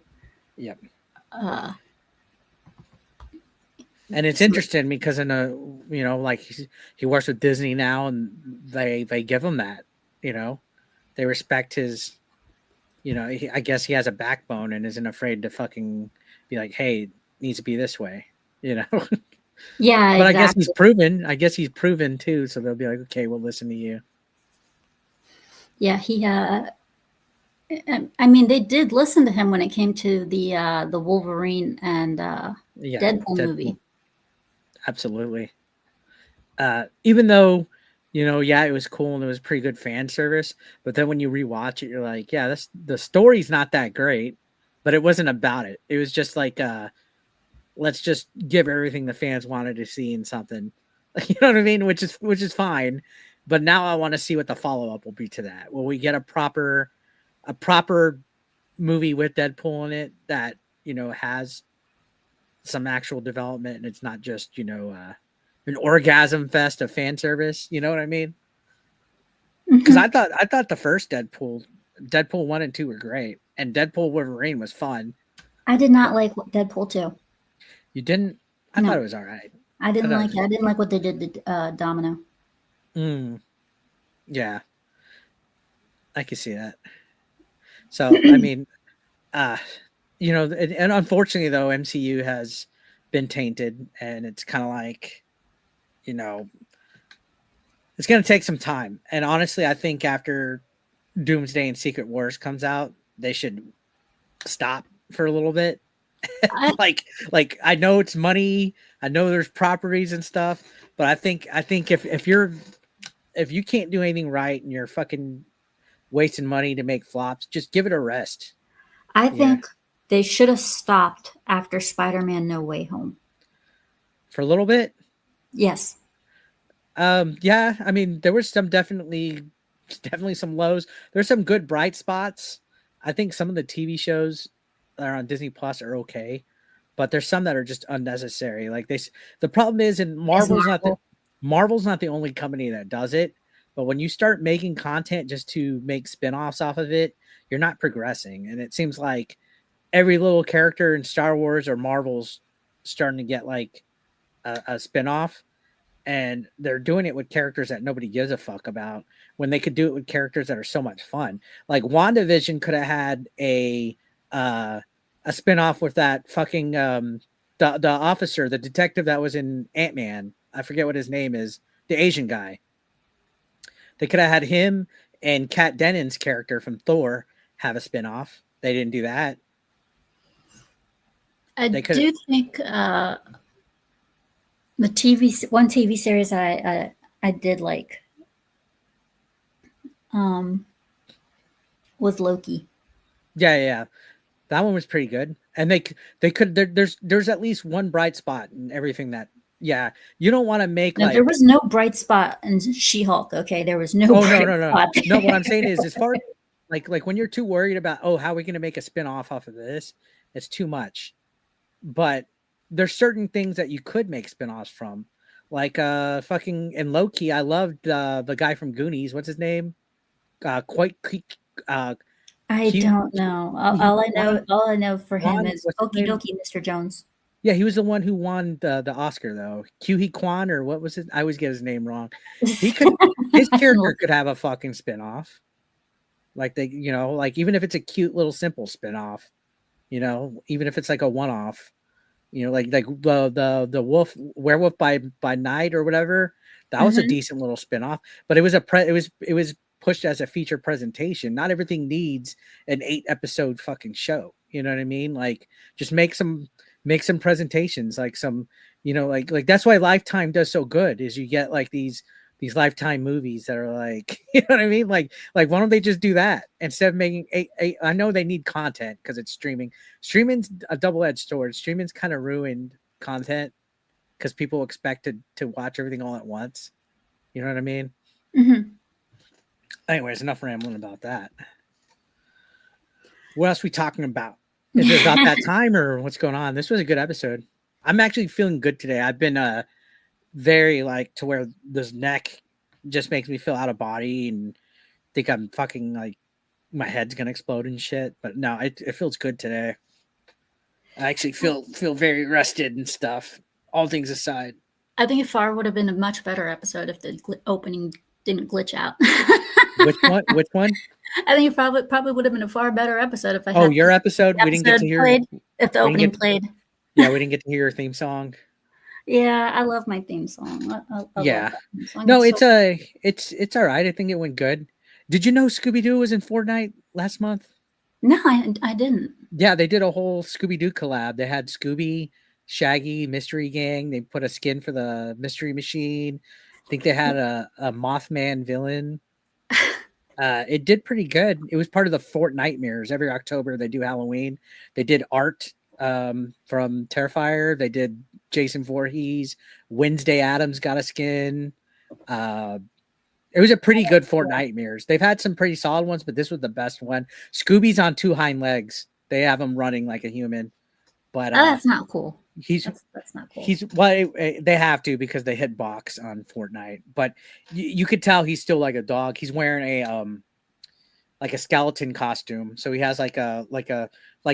Yep. Uh, And it's so interesting because in a like he works with Disney now, and they give him that, you know, they respect his, I guess he has a backbone and isn't afraid to fucking be like, hey, it needs to be this way, you know. yeah, But I guess he's exactly. proven. I guess he's proven too. So they'll be like, okay, we'll listen to you. Yeah, he. I mean, they did listen to him when it came to the Wolverine and Yeah, Deadpool Deadpool, movie. absolutely. Even though Yeah, it was cool and it was pretty good fan service. But then when you rewatch it, you're like, yeah, the story's not that great, but it wasn't about it. It was just like, let's just give everything the fans wanted to see in something. You know what I mean? Which is fine. But now I want to see what the follow up will be to that. Will we get a proper movie with Deadpool in it that has some actual development and it's not just an orgasm fest of fan service? You know what I mean? Because Mhm. I thought the first Deadpool 1 and 2 were great, and Deadpool Wolverine was fun. I did not But like Deadpool 2. you didn't. I thought No, it was all right. I I didn't thought it like was it. I didn't like what they did to Domino. yeah, I can see that. So I mean, uh, and unfortunately though, MCU has been tainted, and it's kind of like, you know, it's going to take some time. And honestly, I think after Doomsday and Secret Wars comes out, they should stop for a little bit. I like I know it's money, I know there's properties and stuff, but I think if you can't do anything right and you're fucking wasting money to make flops, just give it a rest. I Yeah, think they should have stopped after Spider-Man: No Way Home. for a little bit. Yes, Yeah, I mean there was definitely some lows. There's some good bright spots. I think some of the TV shows that are on Disney Plus are okay, but there's some that are just unnecessary. The problem is, and is Marvel. Marvel's not the only company that does it, but when you start making content just to make spin-offs off of it, you're not progressing. And it seems like every little character in Star Wars or Marvel's starting to get like a spin-off, and they're doing it with characters that nobody gives a fuck about when they could do it with characters that are so much fun. Like WandaVision could have had uh a spin-off with that fucking the officer, the detective that was in Ant-Man. I forget what his name is, the Asian guy. They could have had him and Kat Dennings' character from Thor have a spin-off. They didn't do that. I They could do think the one TV series I did like um, was Loki. yeah. That one was pretty good, and they could there's at least one bright spot in everything that yeah. You don't want to make Now there like was no bright spot in She-Hulk. Okay, there was no oh no bright no no spot no. What there. I'm saying is as far as like when you're too worried about how are we going to make a spin off of this, it's too much. But there's certain things that you could make spin-offs from, like fucking in Loki. I loved the guy from Goonies. What's his name? Quite uh I cute. don't know. He All I know for him Juan, is what's his Okie name? dokie, Mr. Jones. Yeah, he was the one who won the Oscar though. Kyuhee Kwan, or what was it? I always get his name wrong. He could His I can character look. could have a fucking spin-off. Like like even if it's a cute little simple spin-off, even if it's like a one-off, like the werewolf by night or whatever. That was a Mhm, decent little spin-off, but it was pushed as a feature presentation. Not everything needs an 8 episode fucking show. You know what I mean? Like just make some presentations, like some, like that's why Lifetime does so good is you get like these Lifetime movies that are like, you know what I mean? Like why don't they just do that instead of making eight. I know they need content because it's streaming. Streaming's a double-edged sword. Streaming's kind of ruined content because people expect to watch everything all at once. You know what I mean? mhm. Anyways, enough rambling about that. What else we talking about? Is it about that time or what's going on? This was a good episode. I'm actually feeling good today. I've been very like to where this neck just makes me feel out of body and think I'm fucking like my head's gonna explode and shit. But no, it feels good today. I actually feel very rested and stuff. All things aside. I think Far would have been a much better episode if the opening didn't glitch out. Which one? Which one? I think it probably would have been a far better episode if I Oh, had your the episode. We didn't get to episode hear. played, if the We didn't opening get. played. Yeah, we didn't get to hear your theme song. Yeah, I love my theme song. I love Yeah. that theme song. No, It's so it's all right. I think it went good. Did you know Scooby Doo was in Fortnite last month? no, I didn't. Yeah, they did a whole Scooby Doo collab. They had Scooby, Shaggy, Mystery Gang. They put a skin for the Mystery Machine. think they had a Mothman villain. It did pretty good. It was part of the Fort Nightmares. Every October they do Halloween. They did Art from Terrifier. They did Jason Voorhees. Wednesday Adams got a skin. It was a pretty good Fort Nightmares. They've had some pretty solid ones, but this was the best one. Scooby's on 2 hind legs. They have him running like a human, but Oh, that's not cool. he's That's not cool. he's well, they have to because they hit box on Fortnite. But you could tell he's still like a dog. He's wearing a skeleton costume, so he has like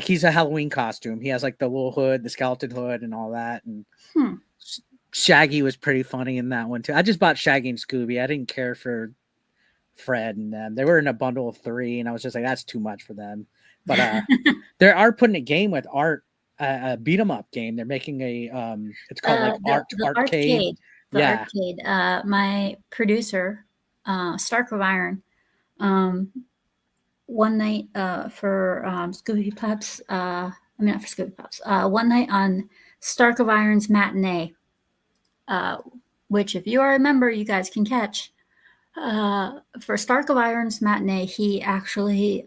he's a Halloween costume. He has like the little hood, the skeleton hood, and all that. And Shaggy was pretty funny in that one too. I just bought Shaggy and Scooby. I didn't care for Fred and them. They were in a bundle of 3, and I was just like, that's too much for them. But they are putting a game with Art, a beat 'em up game. They're making a it's called like Arcade. Arcade. My producer, Stark of Iron, one night for SCOOBYPUP'S, not for SCOOBYPUP'S, one night on Stark of Iron's matinee, which if you are a member, you guys can catch. For Stark of Iron's matinee, he actually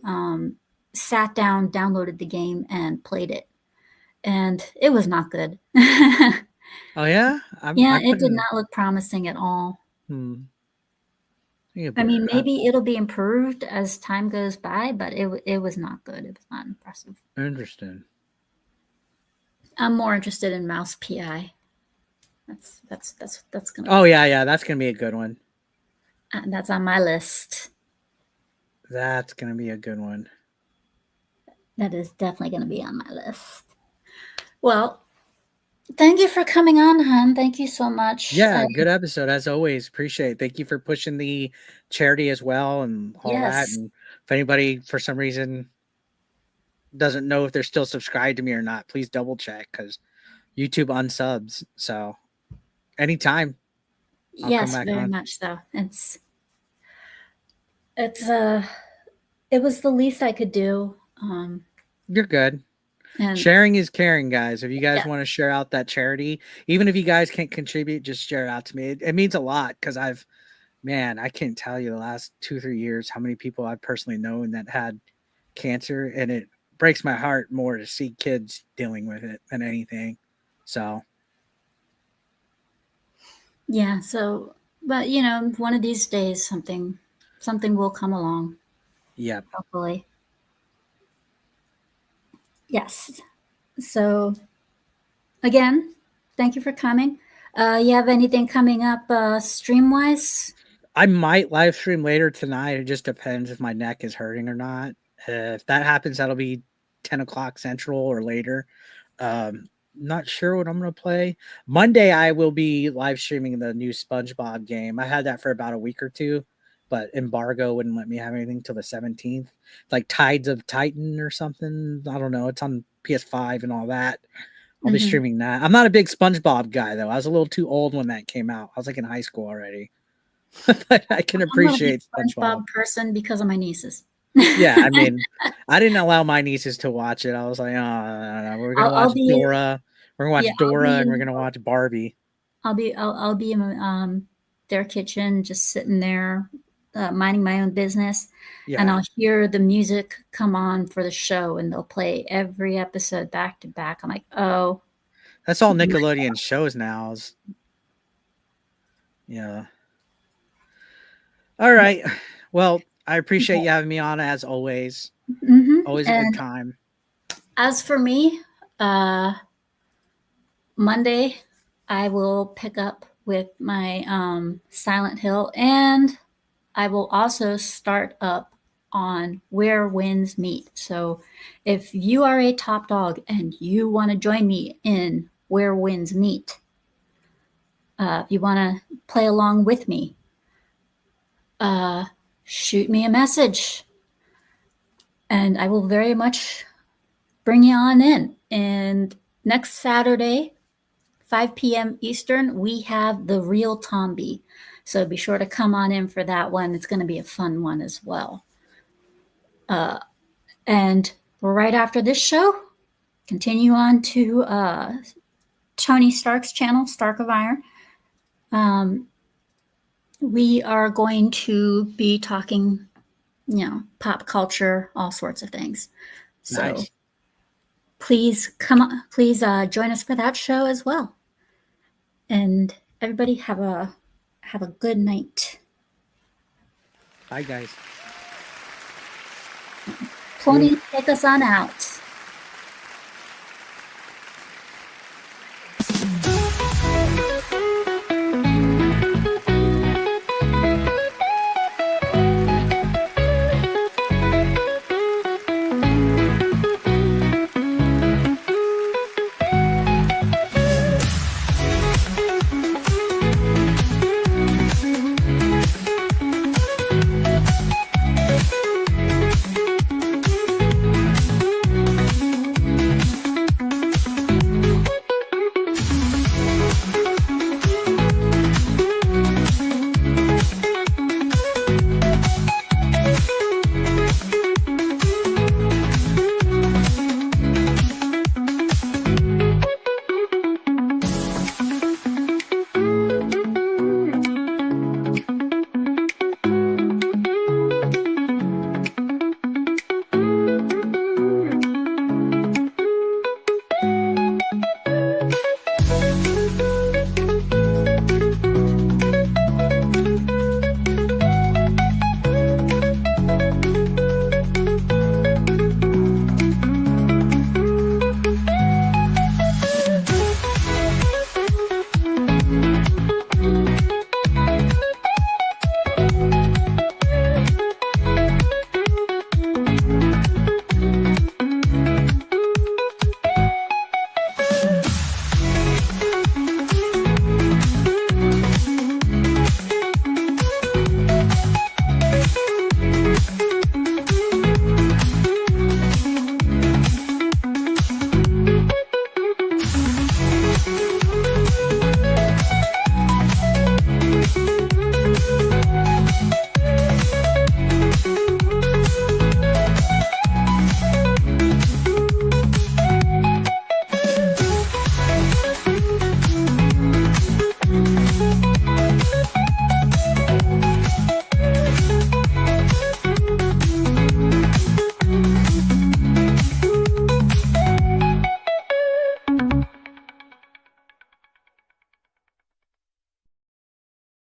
sat down, downloaded the game, and played it. And it was not good. Oh, yeah? It did not look promising at all. I mean, maybe it'll be improved as time goes by, but it was not good. It was not impressive. Interesting. I'm more interested in Mouse PI. That's gonna. Oh yeah, that's gonna be a good one. That's on my list. That's gonna be a good one. That is definitely gonna be on my list. Well, thank you for coming on, hon. Thank you so much. Yeah, good episode as always. Appreciate it. Thank you for pushing the charity as well and all that. And if anybody for some reason doesn't know if they're still subscribed to me or not, please double check because YouTube unsubs. So anytime. Yes, very much so. It was the least I could do. You're good. And sharing is caring, guys. If you guys want to share out that charity, even if you guys can't contribute, just share it out to me. It means a lot because I can't tell you the last 2-3 years how many people I've personally known that had cancer, and it breaks my heart more to see kids dealing with it than anything. So. Yeah. So, but one of these days, something will come along. Yeah. Hopefully. Yes. So, again, thank you for coming. You have anything coming up stream-wise? I might live stream later tonight. It just depends if my neck is hurting or not. If that happens, that'll be 10 o'clock Central or later. Not sure what I'm going to play. Monday, I will be live streaming the new SpongeBob game. I had that for about a week or two, but embargo wouldn't let me have anything till the 17th. Like Tides of Titan or something. I don't know. It's on PS5 and all that. I'll be streaming that. I'm not a big SpongeBob guy, though. I was a little too old when that came out. I was like in high school already. But I can appreciate SpongeBob person because of my nieces. Yeah, I mean, I didn't allow my nieces to watch it. I was like, oh, no. We're gonna watch Dora. We're gonna watch Dora, and we're gonna watch Barbie. I'll be in their kitchen, just sitting there, minding my own business, and I'll hear the music come on for the show, and they'll play every episode back to back. I'm like, oh, that's all Nickelodeon shows now. Yeah. All right. Well, I appreciate you having me on as always. Always a good time. As for me, Monday I will pick up with my Silent Hill, and I will also start up on Where Winds Meet. So if you are a top dog and you want to join me in Where Winds Meet, if you want to play along with me, shoot me a message and I will very much bring you on in. And next Saturday, 5 p.m. Eastern, we have the real Tomby. So be sure to come on in for that one. It's going to be a fun one as well. And right after this show, continue on to Tony Stark's channel, Stark of Iron. We are going to be talking, pop culture, all sorts of things. So Nice. please join us for that show as well. And everybody have a good night. Bye, guys. Tony, take us on out.